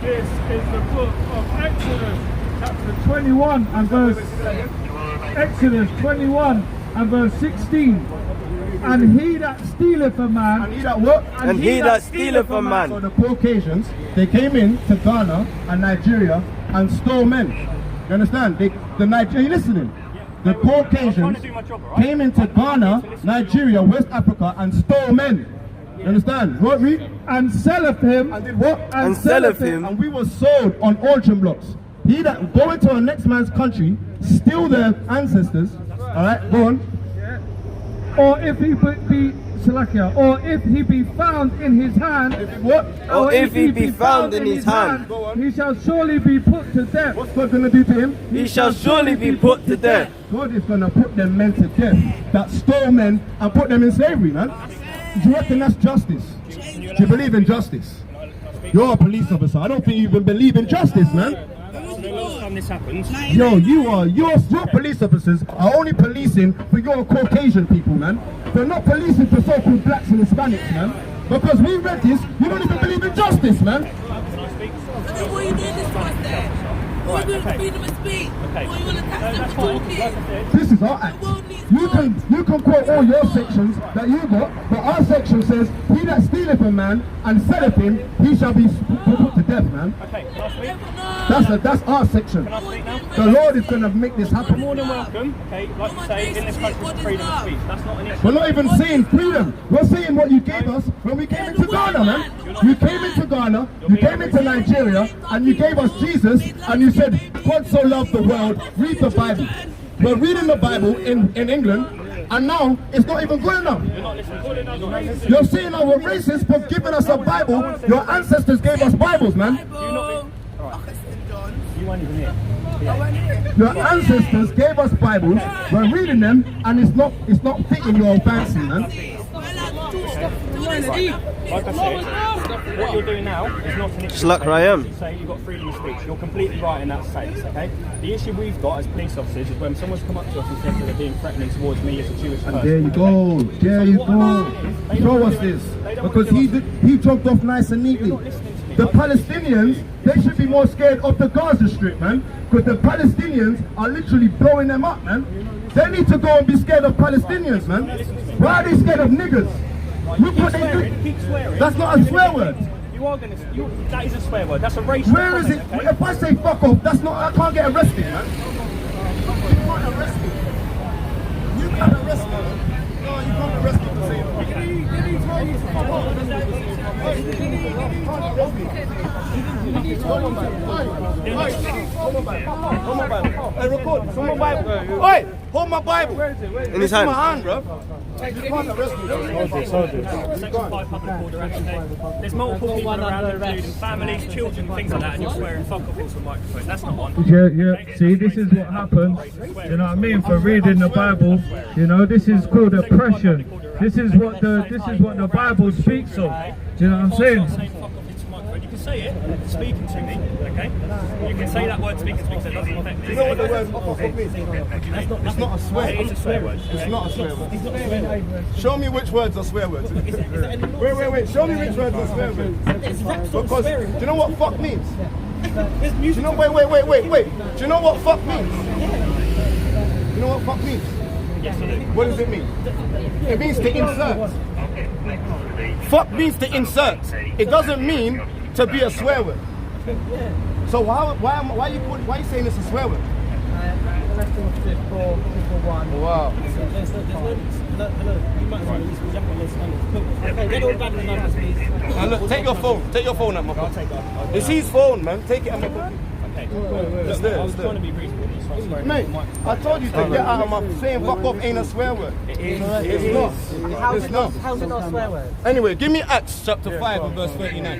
This is the book of Exodus, chapter 21 and verse Exodus 21 and verse 16. And he that stealeth a man, and he that what? And he that stealeth a man. So the Caucasians, they came in to Ghana and Nigeria and stole men. You understand? The Nigerian, listening? The Caucasians came into Ghana, Nigeria, West Africa and stole men. You understand? What read? and selleth him, And did what? And selleth him. And we were sold on auction blocks. He that go into a next man's country, steal their ancestors. Alright, go on. or if he be Salakia, or if he be found in his hand, What? Or if he be found in his hand, he shall surely be put to death. What's God gonna do to him? he shall surely be put to death. God is gonna put them men to death that stole men and put them in slavery, man. Do you reckon that's justice? Do you believe in justice? You're a police officer. I don't think you even believe in justice, man. The last time this happens, Yo, your police officers are only policing for your Caucasian people, man. They're not policing for so-called blacks and Hispanics, man. Because we read this, you don't even believe in justice, man. What are you doing this to us then? What are you doing freedom of speech? Okay. What are you going to tax them for talking? This is our act. You can quote all your sections that you got, but our section says, he that stealeth a man and selleth him, he shall be put to death, man. okay, can I speak? That's our section. Can I speak now? The Lord is going to make this happen. More than welcome, okay, like you say, in this country for freedom of speech. That's not an issue. We're not even saying freedom. We're saying what you gave us when we came into Ghana, man. You came into Ghana, you came into Nigeria, and you gave us Jesus, and you said, God so loved the world, read the Bible. We're reading the Bible in England, and now it's not even good enough. You're saying that we're racist for giving us a Bible. Your ancestors gave us Bibles, man. You weren't even here. Your ancestors gave us Bibles. We're reading them, and it's not fitting your fancy, man. Like I said, what you're doing now is not an issue. Slug I am. You say you've got freedom of speech. You're completely right in that sense, okay? The issue we've got as police officers is when someone's come up to us and said that they're being threatening towards me as a Jewish person. There you go. There you go. Show us this. Because he dropped off nice and neatly. The Palestinians, they should be more scared of the Gaza Strip, man. Because the Palestinians are literally blowing them up, man. They need to go and be scared of Palestinians, man. Why are they scared of niggers? You keep swearing. That's not a swear word. You are going to. That is a swear word. That's a racial Where is it? comment, okay? If I say fuck off, that's not. I can't get arrested, man. You can't arrest me. You can't arrest me. No, you can't arrest me for saying fuck off. Did he tell you to fuck off? Hold my Bible. Hey, record. Hold my Bible. Oi, hold my Bible. In his hand. My hand, bro. You can't arrest me. Section 5 public order act, okay? There's multiple people around, including families, children, things like that, and you're swearing fuck off into a microphone. That's not one. Yeah. See, this is what happens. You know what I mean? For reading the Bible, you know, this is called oppression. This is what the Bible speaks of. Do you know what I'm saying? You can say it, speaking to me, okay? You can say that word, speaking to me, because it doesn't affect me. You know what the word fuck off means? It's not a swear. It is a swear word. It's not a swear word. Show me which words are swear words. Wait. Show me which words are swear words. Because do you know what fuck means? Do you know? Wait. Do you know what fuck means? You know what fuck means? Yes, I do. What does it mean? It means to insert. Fuck means to insert. It doesn't mean to be a swear word. So why are you saying it's a swear word? Wow. Now look, take your phone. Take your phone at my pocket. It's his phone, man. Take it at my pocket. It's there. I was trying to be reasonable. Mate, I told you to get out of my saying fuck off ain't a swear word. It's not. It's not. How's it not a swear word? Anyway, give me Acts chapter 5 and verse 39.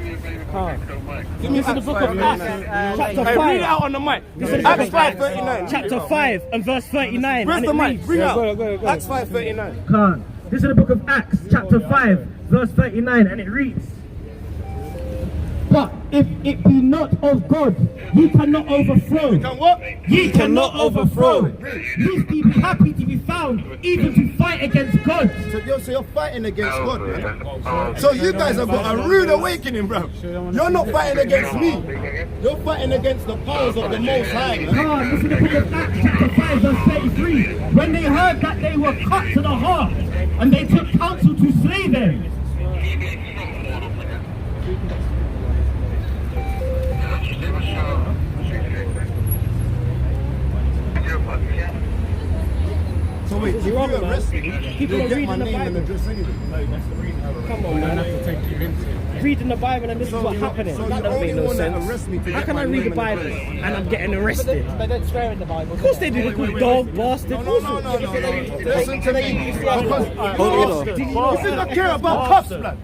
Give me Acts 5 and verse 39. Hey, read it out on the mic. Acts 5:39. Chapter 5 and verse 39. Where's the mic? Bring out. Go. Acts 5:39. Khan. This is the book of Acts, chapter 5, verse 39, and it reads, "But if it be not of God, ye cannot overthrow." You can what? Ye cannot overthrow. Lest ye be happy to be found, even to fight against God. So you're fighting against God, man. So you guys have got a rude awakening, bro. You're not fighting against me. You're fighting against the powers of the Most High, man. Khan, this is the book of Acts, chapter 5, verse 33. When they heard that they were cut to the heart, and they took counsel to slay them. So wait, if you wrong, man. arrest me, People you'll are get reading my the name and Bible. address anyway. Come on, man. Reading the Bible and this is what's happening. So That you don't only make no want to sense. arrest me to How get can my I read the name and Bible address? and I'm getting arrested? They don't swear in the Bible. Of course they do. They call it dog, bastard. No. Listen to me. You think I care about cuffs, blood?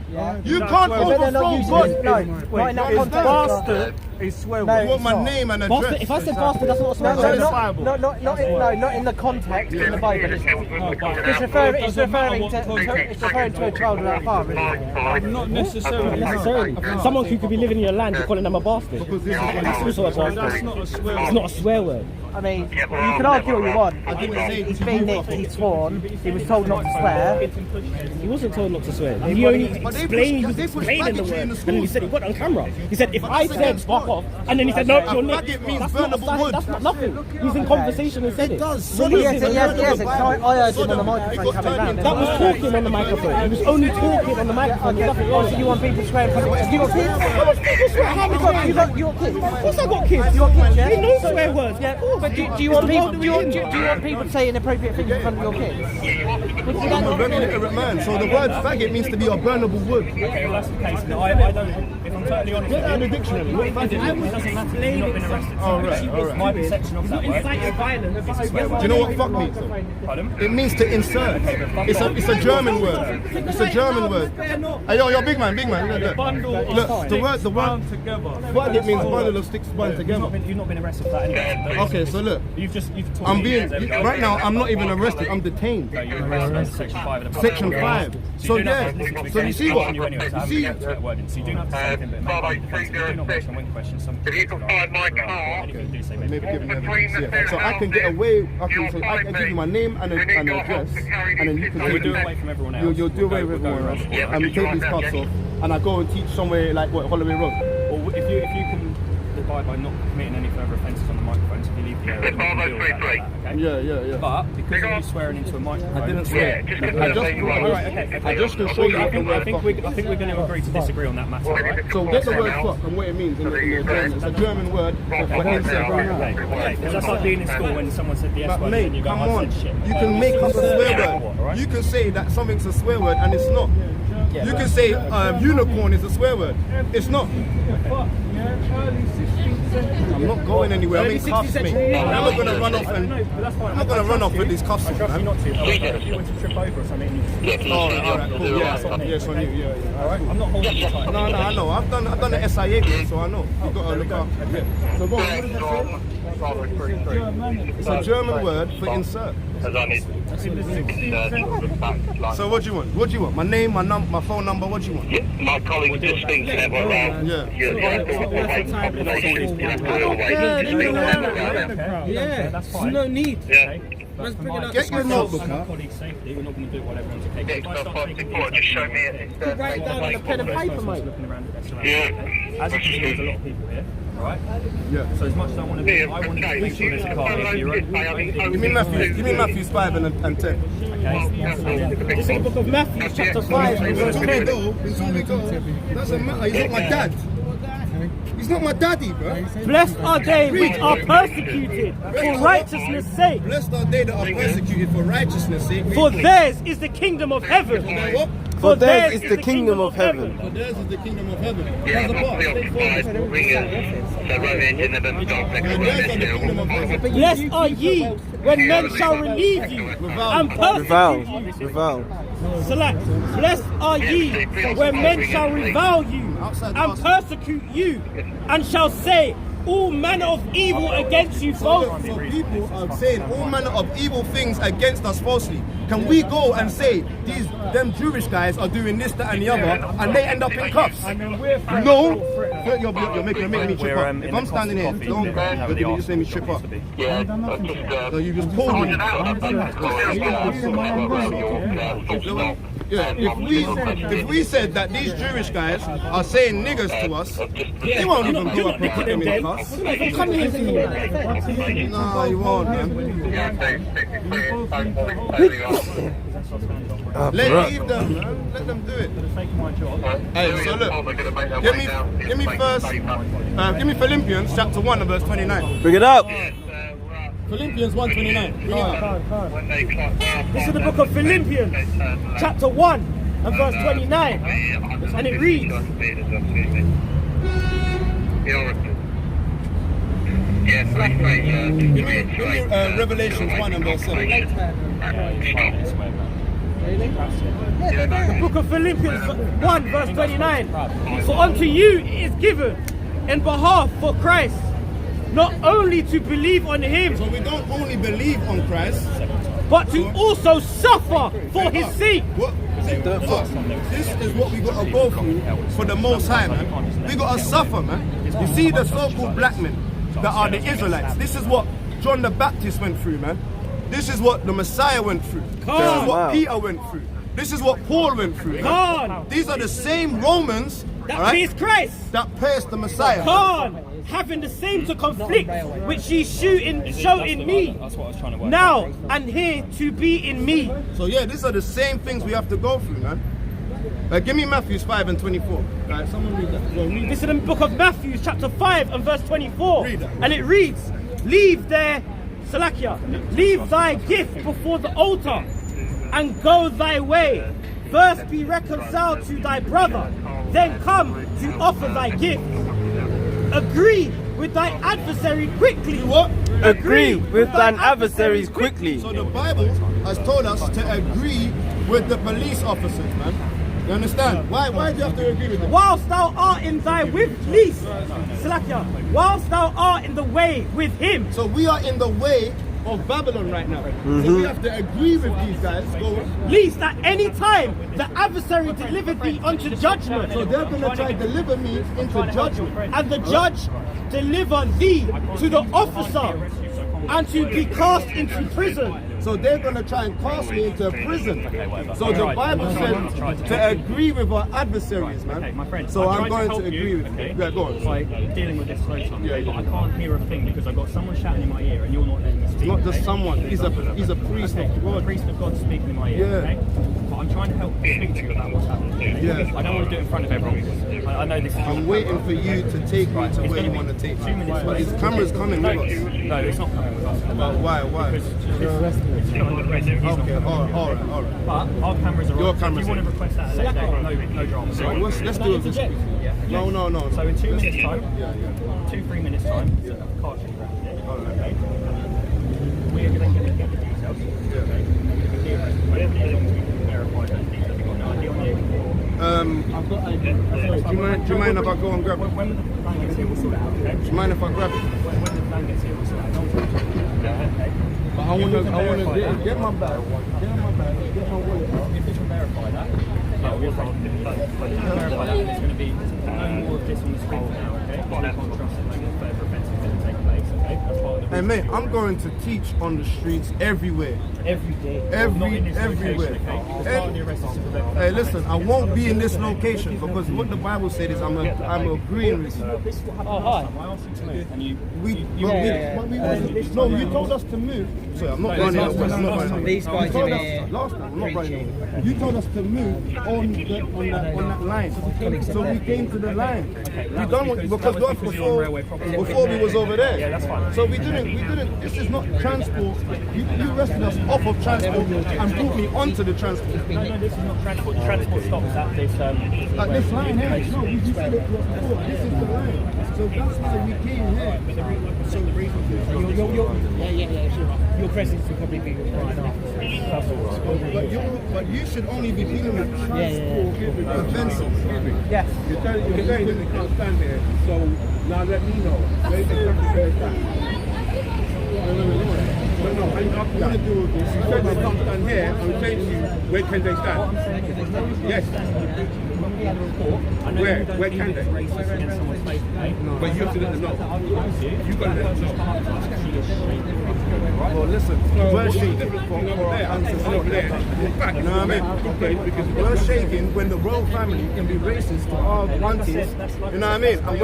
You can't overthrow God. Bastard is swear You word. want my name and address. Bastard. If I said bastard, that's not a swear Not word. in the Bible. Not in the context in the Bible. It's referring to a child without a father. Not necessarily. Necessarily. Someone who could be living in your land, you're calling them a bastard. That's also a bastard. That's not a swear It's word. not a swear word. I mean, you can argue what you want. He's been nicked, he's sworn, he was told not to swear. He wasn't told not to swear. He only explained, he was explaining the word. And then he said, he got it on camera. He said, if I said fuck off, and then he said, no, you're nicked. That's not a sign, that's not nothing. He's in conversation and said it. Yes, I heard him on the microphone coming round. That was talking on the microphone. He was only talking on the microphone. There's nothing wrong. So you want people swearing from you got kids? How much people swear? How many times? You got kids? Of course I got kids. You got kids, yeah? They know swear words. Yeah, but do you want people to say inappropriate things in front of your kids? I'm a very literate man, so the word faggot means to be a burnable wood. Okay, well that's the case. No, I don't. If I'm totally honest, Get that in the dictionary. it doesn't matter. You've not been arrested. Alright. My perception of that word is a swear word. Do you know what fuck means? Pardon? It means to insert. It's a German word. It's a German word. Hey, yo, big man. Look. Bundle of Look, the sticks word, bound together. it means bundle of sticks bound together. You've not been arrested for that anyway. Okay, so look. You've told I'm me being, there we go. right now, I'm not even arrested, I'm detained. No, you're arrested under Section 5 of the Section 5. So yeah, so you see what? You anyway, so I haven't See, got to that word. So you do not have to say anything, but maybe defense. You do not mention one question. Some if you can find my car, maybe give me evidence. Yeah. So I can get away. I can give you my name and address, and then you can We'll do away from everyone else. You'll do away with everyone else, and we take these cuffs off, and I go and teach somewhere like what Holloway Road. Or if you can abide by not committing any further offences on the microphones, if you leave the area, we can deal with that, okay? Yeah. But because of you swearing into a microphone, I didn't swear. I just can show you. I think we're going to agree to disagree on that matter, right? So get the word fuck and what it means in the German. It's a German word for insect. Okay, because that's like being in school when someone said the S But word mate, and you go, come I on. said shit. You can make up a swear word. You can say that something's a swear word and it's not. You can say unicorn is a swear word. It's not. I'm not going anywhere. I'm in cuffs, mate. I'm not going to run off and I'm not going to run off with these cuffs on, Trust me man. not to. If you were to trip over or something, Alright, cool. Yes, on you. Yeah. Alright, I'm not holding you tight. No, I know. I've done the SIA bit, so I know. You've got to look after it. So what does that say? It's a German word for insert. So what do you want? What do you want? My name, my phone number, what do you want? My colleague just thinks that we're around. Yeah, that's there's no need. Let's bring it up. Get your notebook out. Colleague safety, we're not going to do what everyone's okay. If I start taking Just show me it. Write it down on a pen and paper, mate. looking around the restaurant, as you can see, there's a lot of people here. Right? Yeah. So as much as I want to do, I want to make sure there's a car here for your own. Give me Matthew 5 and 10. Okay. It's in the book of Matthew, chapter 5, verse 10. Doesn't matter. He's not my dad. He's not my daddy, bro. Blessed are they which are persecuted for righteousness' sake. Blessed are they that are persecuted for righteousness' sake. For theirs is the kingdom of heaven. What? For theirs is the kingdom of heaven. For theirs is the kingdom of heaven. Yeah, There's a part. Blessed are ye when men shall relieve you and persecute you. Revile. Select. Blessed are ye when men shall revile you and persecute you and shall say all manner of evil against you falsely. So people are saying all manner of evil things against us falsely. Can we go and say them Jewish guys are doing this, that, and the other, and they end up in cuffs? No. You're making me trip up. If I'm standing here, you're just making me trip up. No, you just told me. Yeah, if we said that these Jewish guys are saying niggers to us, they won't even go up and put them in cuffs. No, you won't, man. Leave them, man. Let them do it. Hey, so look, give me Philippians chapter 1 and verse 29. Bring it up. Philippians 1:29. This is the book of Philippians, chapter 1 and verse 29. And it reads, Give me Revelations 1 and verse 7. The book of Philippians 1 verse 29. For unto you it is given in behalf for Christ, not only to believe on him. So we don't only believe on Christ, but to also suffer for his sake. This is what we got to go through for the Most High, man. We got to suffer, man. You see the so-called black men that are the Israelites. This is what John the Baptist went through, man. This is what the Messiah went through. This is what Peter went through. This is what Paul went through. These are the same Romans that pierced Christ, that pierced the Messiah. Having the same to conflict which ye show in me. Now and here to be in me. So yeah, these are the same things we have to go through, man. Give me Matthew 5 and 24. Right, someone read that. This is the book of Matthew, chapter 5 and verse 24. Read that. And it reads, leave thy gift before the altar and go thy way. First be reconciled to thy brother, then come to offer thy gift. Agree with thy adversary quickly. What? Agree with thine adversaries quickly. So the Bible has told us to agree with the police officers, man. You understand? Why do you have to agree with them? Whilst thou art in thy whilst thou art in the way with him. So we are in the way of Babylon right now. So we have to agree with these guys. Go on. Lest at any time the adversary deliver thee unto judgment. So they're going to try to deliver me into judgment. And the judge deliver thee to the officer and to be cast into prison. So they're going to try and cast me into prison. So the Bible said to agree with our adversaries, man. Okay, my friend. So I'm going to agree with you. Yeah, go on. By dealing with this slow time, but I can't hear a thing because I've got someone shouting in my ear and you're not letting me speak. It's not just someone. He's a priest of God. A priest of God speaking in my ear. Yeah. Okay? But I'm trying to help speak to you about what's happening. Okay? Yeah. I don't want to do it in front of everyone. I know this is. I'm waiting for you to take me to where you want to take me. 2 minutes. But his camera's coming with us. No, it's not coming with us. But why? Because it's not under pressure. Okay, all right. But our cameras are Your on. cameras If you want to request that at a later date, no drama. So let's do it this week. No. So in 2 minutes time, 2-3 minutes time, card should grab it. Okay. We are going to get the details. Okay. Whatever it is, we can verify those details. We've got no idea on the I've got ID. Do you mind if I go and grab it? When the plan gets here, we'll sort it out. Okay. Do you mind if I grab it? When the plan gets here, we'll sort it out. Okay. But I want to get my bag. Get my wallet. If we can verify that, yeah, we'll verify that. There's going to be no more of this on the screen now, okay? We can't trust that no more further offences going to take place, okay? That's part of the Hey mate, I'm going to teach on the streets everywhere. every day. Everywhere. Hey, listen, I won't be in this location because what the Bible said is I'm agreeing with you. Oh, hi. I asked you to move, and you told us to move. Sorry, I'm not running away. These guys in here. Last time, I'm not running away. You told us to move on that line. So we came to the line. We done what because before we was over there. Yeah, that's fine. So we didn't. This is not transport. You arrested us off of transport and brought me onto the transport. No, this is not transport. The transport stops at this. At this line here. No, you said it was before. This is the line. So that's why we came here. So the reason Your presence will probably be required after. But you should only be dealing with transport offences. Yes. You're saying that you can't stand there, so now let me know. Where exactly can they stand? No, I want to do this. You said they can't stand here, I'm saying to you, where can they stand? Yes. Where can they? But you have to let them know. You got to let them know. Well, listen, we're shaking for our ancestors. In fact, You know what I mean? Okay, because We're shaking when the royal family can be racist to our aunties. You know what I mean? And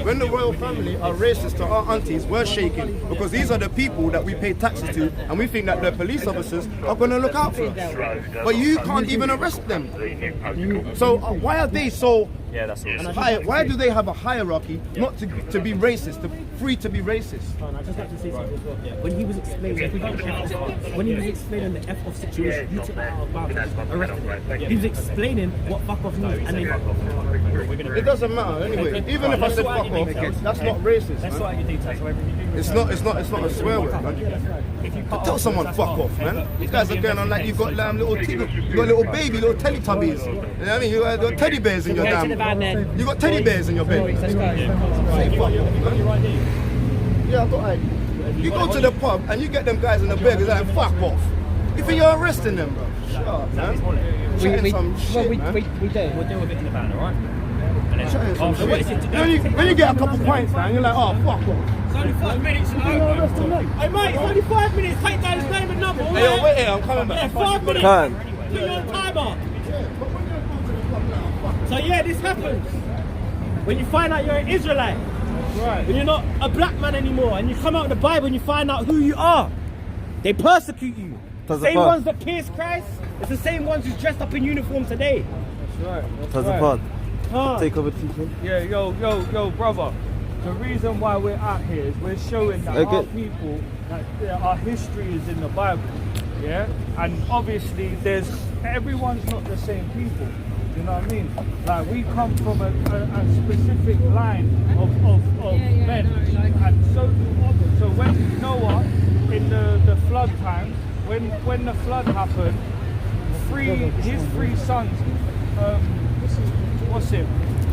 when the royal family are racist to our aunties, we're shaking because these are the people that we pay taxes to, and we think that the police officers are going to look out for us. But you can't even arrest them. So why are they so Yeah, that's all. Why do they have a hierarchy not to be racist, free to be racist? I just like to say something as well. When he was explaining the F off situation, you took that out of bounds, arrested him. He was explaining what fuck off means, and then it doesn't matter anyway. Even if I said fuck off, that's not racist. Let's sort out your details. So it's not a swear word, man. Tell someone fuck off, man. These guys are going on like you've got little baby, little Teletubbies. You know what I mean? You got little teddy bears in your damn. You got teddy bears in your bed. Say fuck off, man. Yeah, I thought you go to the pub and you get them guys in the bed, they're like fuck off. You think you're arresting them, bro? Shut up, man. We do. We'll deal with it in the van, alright? When you get a couple pints, man, you're like, oh, fuck off. It's only 5 minutes, you know. Hey, mate, it's only 5 minutes. Take down his name and number. Hey, yo, wait here, I'm coming back. Yeah, 5 minutes. Can't. Put you on timer. So yeah, this happens when you find out you're an Israelite, right? When you're not a black man anymore, and you come out of the Bible and you find out who you are. They persecute you. Same ones that pierced Christ. It's the same ones who's dressed up in uniform today. That's right. Take over teaching. Yeah, yo, brother. The reason why we're out here is we're showing that our people, that our history is in the Bible. Yeah, and obviously everyone's not the same people. You know what I mean? Like we come from a specific line of men, and so do others. So when Noah, in the flood times, when the flood happened, his three sons,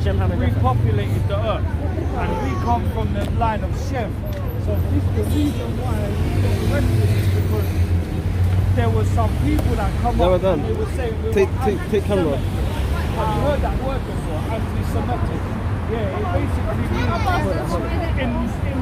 repopulated the earth, and we come from the line of Shem. So this the reason why we don't rescue is because there was some people that come up and they were saying take camera. Have you heard that word before? Anti-Semitic. Yeah, it basically means in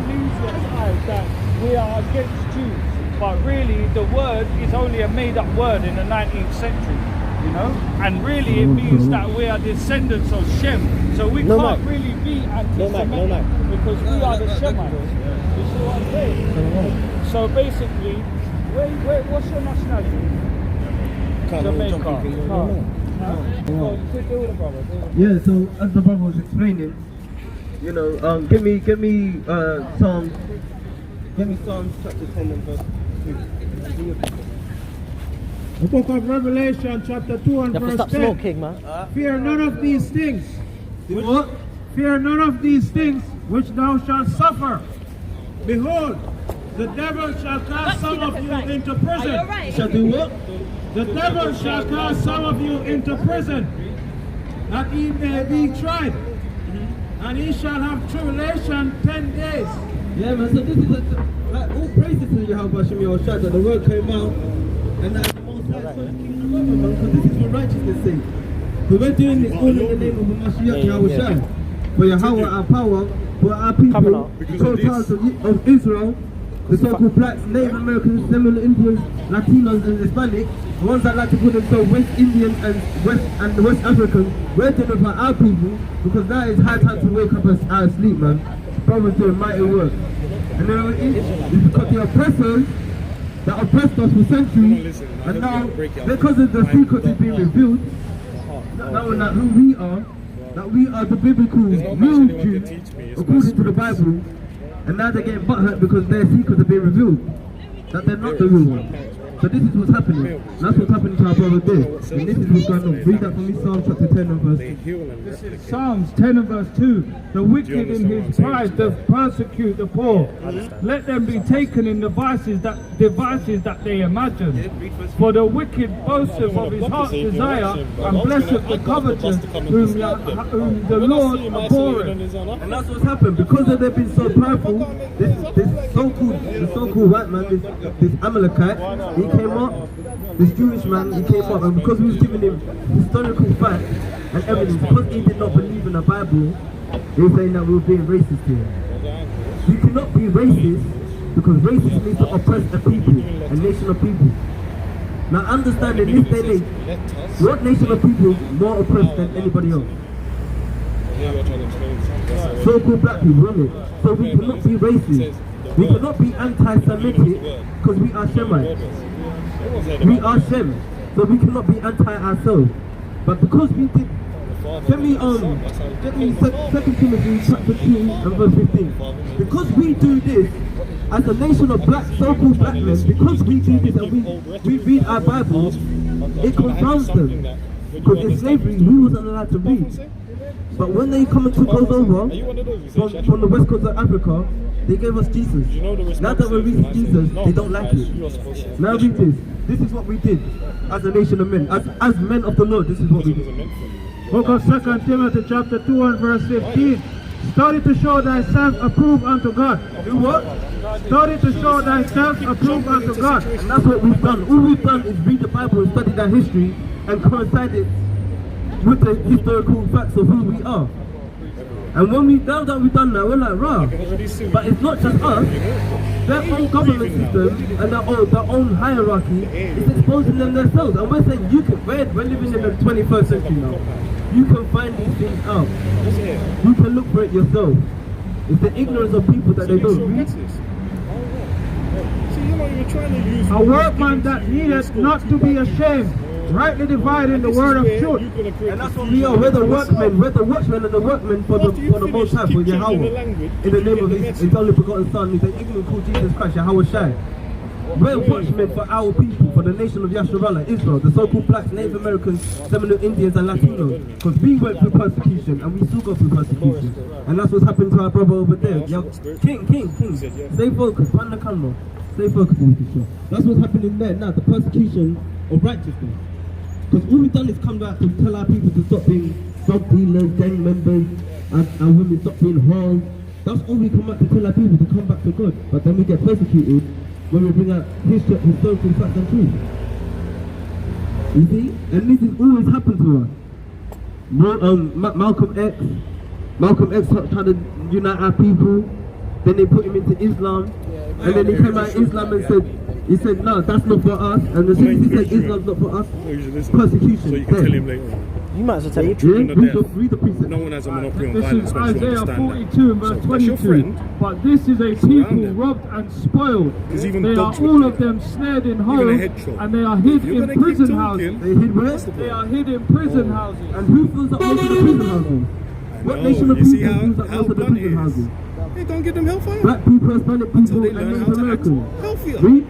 Muslims' eyes that we are against Jews. But really, the word is only a made-up word in the 19th century, you know? And really, it means that we are descendants of Shem. So we can't really be anti-Semitic because we are the Shemites. You see what I'm saying? So basically, what's your nationality? Jamaica. Yeah, so as the brother was explaining, you know, give me Psalms chapter 10 and verse 2. The book of Revelation chapter 2 and verse 10. Smoking, man. Fear none of these things. What? Fear none of these things which thou shalt suffer. Behold, the devil shall cast some of you into prison. Shall do what? The devil shall cast some of you into prison, that ye may be tried, and ye shall have tribulation 10 days. Yeah, man, so this is like all praises to Yahweh Hashem Yahushua that the word came out, and that the Most High Son King of man, because this is for righteousness' sake. But we're doing this all in the name of the Mashiach Yahushua, for Yahweh our power, for our people, the totals of Israel, the so-called blacks, Native Americans, Seminole Indians, Latinos and Hispanic, the ones that like to call themselves West Indians and West Africans, we're doing it for our people, because now it's high time to wake up us out of sleep, man. Brothers doing mighty work. And then it's because the oppressors that oppressed us for centuries, and now, because of the secret is being revealed, now that who we are, that we are the biblical real Jews, according to the Bible, and now they're getting butthurt because their secrets are being revealed, that they're not the real ones. So this is what's happening. That's what's happening to our brother there. And this is what's going on. Read that for me, Psalm chapter 10 and verse 2. Psalms 10 and verse 2. The wicked in his pride doth persecute the poor. Let them be taken in devices that they imagine. For the wicked boasteth of his heart's desire, and blesseth the covetous, whom the Lord abhorreth. And that's what's happened. Because they've been so prideful, this so-called white man, this Amalekite, he came up, this Jewish man, he came up, and because we was giving him historical facts and evidence, because he did not believe in the Bible, they were saying that we were being racist here. You cannot be racist, because racist means to oppress a people, a nation of people. Now understand in this day and age, what nation of people is more oppressed than anybody else? So-called black people, isn't it? So we cannot be racist. We cannot be anti-Semitic because we are Shemites. We are Shem, so we cannot be anti ourselves. But because we did Get me 2 Timothy chapter 2 and verse 15. Because we do this as a nation of black, so-called black men, because we do this and we read our Bible, it confounds them. Because in slavery, we wasn't allowed to read. But when they come and took us over from the west coast of Africa, they gave us Jesus. Now that we're reading Jesus, they don't like it. Now read this. This is what we did as a nation of men. As men of the Lord, this is what we did. Book of 2 Timothy chapter 2 and verse 15. Study to show thyself approved unto God. Do what? Study to show thyself approved unto God. And that's what we've done. All we've done is read the Bible and study that history and coincide it with the historical facts of who we are. And when now that we've done that, we're like, rah. But it's not just us. Their own government system and their own hierarchy is exposing them themselves. And we're saying, we're living in the 21st century now. You can find these things out. You can look for it yourself. It's the ignorance of people that they don't read. A workman that needeth not to be ashamed, rightly dividing the word of truth. And that's what we are. We're the workmen. We're the watchmen and the workmen for the Most High, for Yahweh. In the name of His only begotten Son, He's an ignorant called Jesus Christ, Yahweh Shai. We're watchmen for our people, for the nation of Yasharallah, Israel, the so-called blacks, Native Americans, Seminole Indians and Latinos. Because we went through persecution and we still go through persecution. And that's what's happened to our brother over there. King. Stay focused, run the camera. Stay focused on this show. That's what's happening there now, the persecution of righteousness. Because all we've done is come back to tell our people to stop being drug dealers, gang members, and women stop being whores. That's all we come back to tell our people, to come back to God. But then we get persecuted when we bring out historical facts and truth. You see? And this has always happened to us. Malcolm X tried to unite our people. Then they put him into Islam. And then he came out of Islam and said, no, that's not for us. And as soon as he said Islam's not for us, persecution. So you can tell him later on. You might as well tell him. Read the precept. No one has a monopoly on This violence. is Isaiah 42 and verse 22. But this is a people robbed and spoiled. They are all of them snared in holes, and they are hid in prison houses. They hid where? They are hid in prison houses. And who fills up most of the prison houses? What nation of people fills up most of the prison houses? Hey, don't give them hellfire. Black people, Hispanic people, and Native Americans. Healthier. Read.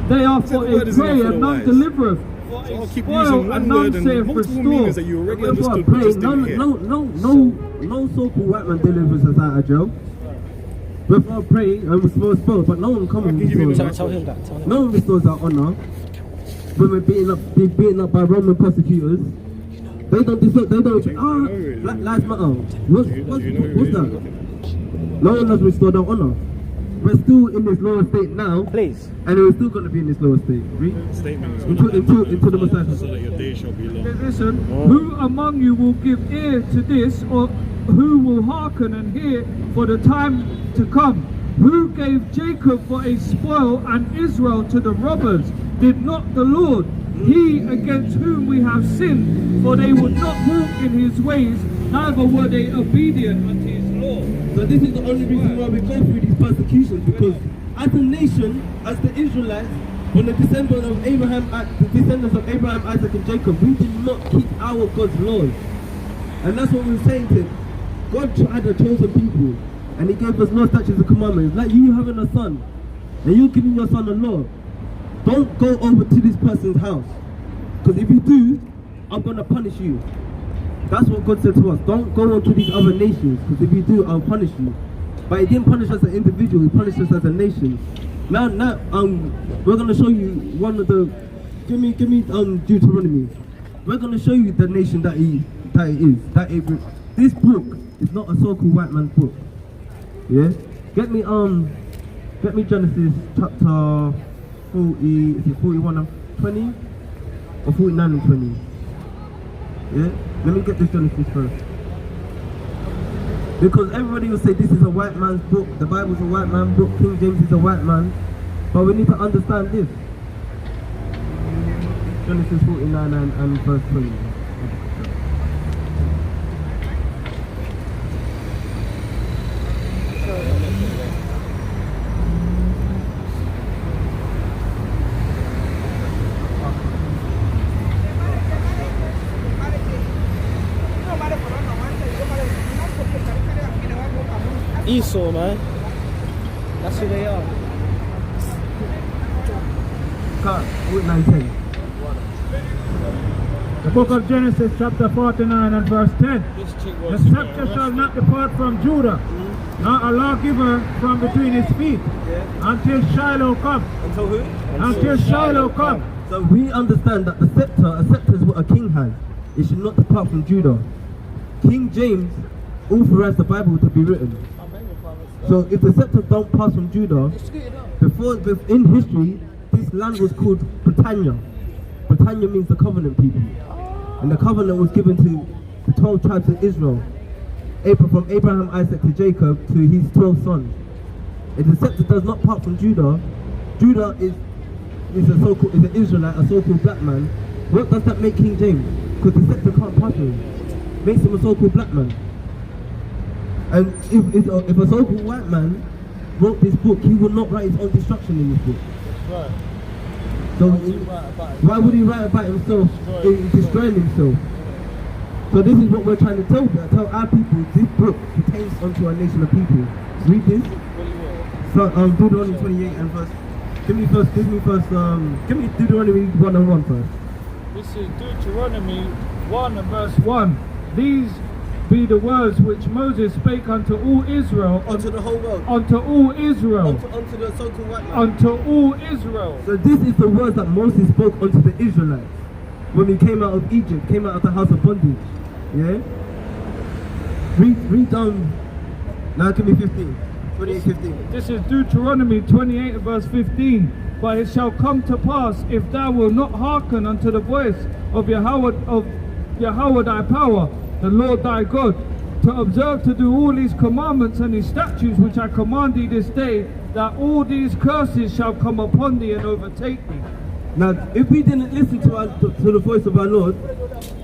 They are for a prey and none delivereth. So I'll keep using one word and multiple meanings that you already understood. But just didn't hear. No so-called white man delivers us out of jail. We're for prey and we're supposed to spoil, but no one comes and restores. Tell him that. No one restores our honor. When we're being beaten up by Roman prosecutors, they don't deserve. Black Lives Matter. What's that? No one has restored our honor. We're still in this lower state now. Please. And we're still going to be in this lower state. Read. Into the Messiah. So that your day shall be long. Listen, who among you will give ear to this, or who will hearken and hear for the time to come? Who gave Jacob for a spoil and Israel to the robbers? Did not the Lord? He against whom we have sinned, for they would not walk in his ways, neither were they obedient unto his law. So this is the only reason why we go through these persecutions, because as a nation, as the Israelites, when the descendants of Abraham, Isaac and Jacob, we did not keep our God's laws. And that's what we're saying to God had a chosen people, and He gave us law, statutes and commandments. Like you having a son, and you giving your son a law. Don't go over to this person's house, because if you do, I'm going to punish you. That's what God said to us. Don't go on to these other nations, because if you do, I'll punish you. But He didn't punish us as an individual, He punished us as a nation. Now, we're going to show you one of the, give me Deuteronomy. We're going to show you the nation that it is. This book is not a so-called white man's book. Yeah? Get me Genesis chapter 40, is it 41 and 20? Or 49 and 20? Yeah? Let me get this Genesis first. Because everybody will say this is a white man's book, the Bible's a white man's book, King James is a white man. But we need to understand this. Genesis 49 and verse 20. Esau, man. That's who they are. Luke 19. The book of Genesis chapter 49 and verse 10. The scepter shall not depart from Judah, nor a lawgiver from between his feet, until Shiloh come. Until who? Until Shiloh come. So we understand that a scepter is what a king has. It should not depart from Judah. King James authorized the Bible to be written. So if the scepter don't pass from Judah, in history, this land was called Britannia. Britannia means the covenant people. And the covenant was given to the 12 tribes of Israel. From Abraham, Isaac to Jacob to his 12 sons. If the scepter does not part from Judah, Judah is an Israelite, a so-called black man. What does that make King James? Because the scepter can't pass him. Makes him a so-called black man. And if a so-called white man wrote this book, he would not write his own destruction in this book. Right. So why would he write about himself destroying himself? So this is what we're trying to tell our people. This book pertains unto a nation of people. Read this. So Deuteronomy 28 and verse. Give me Deuteronomy 1 and 1 first. This is Deuteronomy 1 and verse 1. These be the words which Moses spake unto all Israel. Unto the whole world. Unto all Israel. Unto the so-called white man. Unto all Israel. So this is the words that Moses spoke unto the Israelites when we came out of Egypt, came out of the house of bondage. Yeah? Read down. Now give me 15. 28:15. This is Deuteronomy 28 verse 15. But it shall come to pass, if thou wilt not hearken unto the voice of Yahweh thy power, the Lord thy God, to observe to do all his commandments and his statutes which I command thee this day, that all these curses shall come upon thee and overtake thee. Now, if we didn't listen to the voice of our Lord,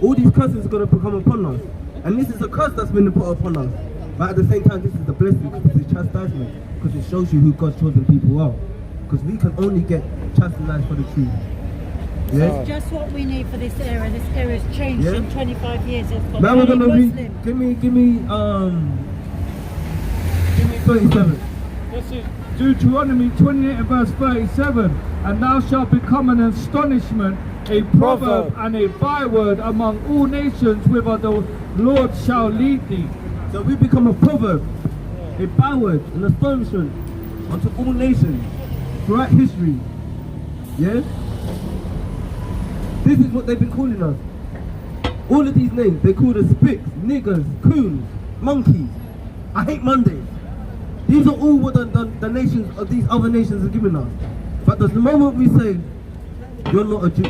all these curses are going to come upon us. And this is a curse that's been put upon us. But at the same time, this is a blessing, because this is chastisement, because it shows you who God's chosen people are. Because we can only get chastised for the truth. Yeah? It's just what we need for this era. This era has changed in 25 years. Now we're going to read, give me 37. This is Deuteronomy 28 and verse 37. And thou shalt become an astonishment, a proverb and a byword among all nations, whither the Lord shall lead thee. So we become a proverb, a byword, an astonishment unto all nations throughout history. Yeah? This is what they've been calling us. All of these names, they call us spicks, niggers, coons, monkeys. I hate Mondays. These are all what the nations of these other nations are giving us. But the moment we say, you're not a Jew,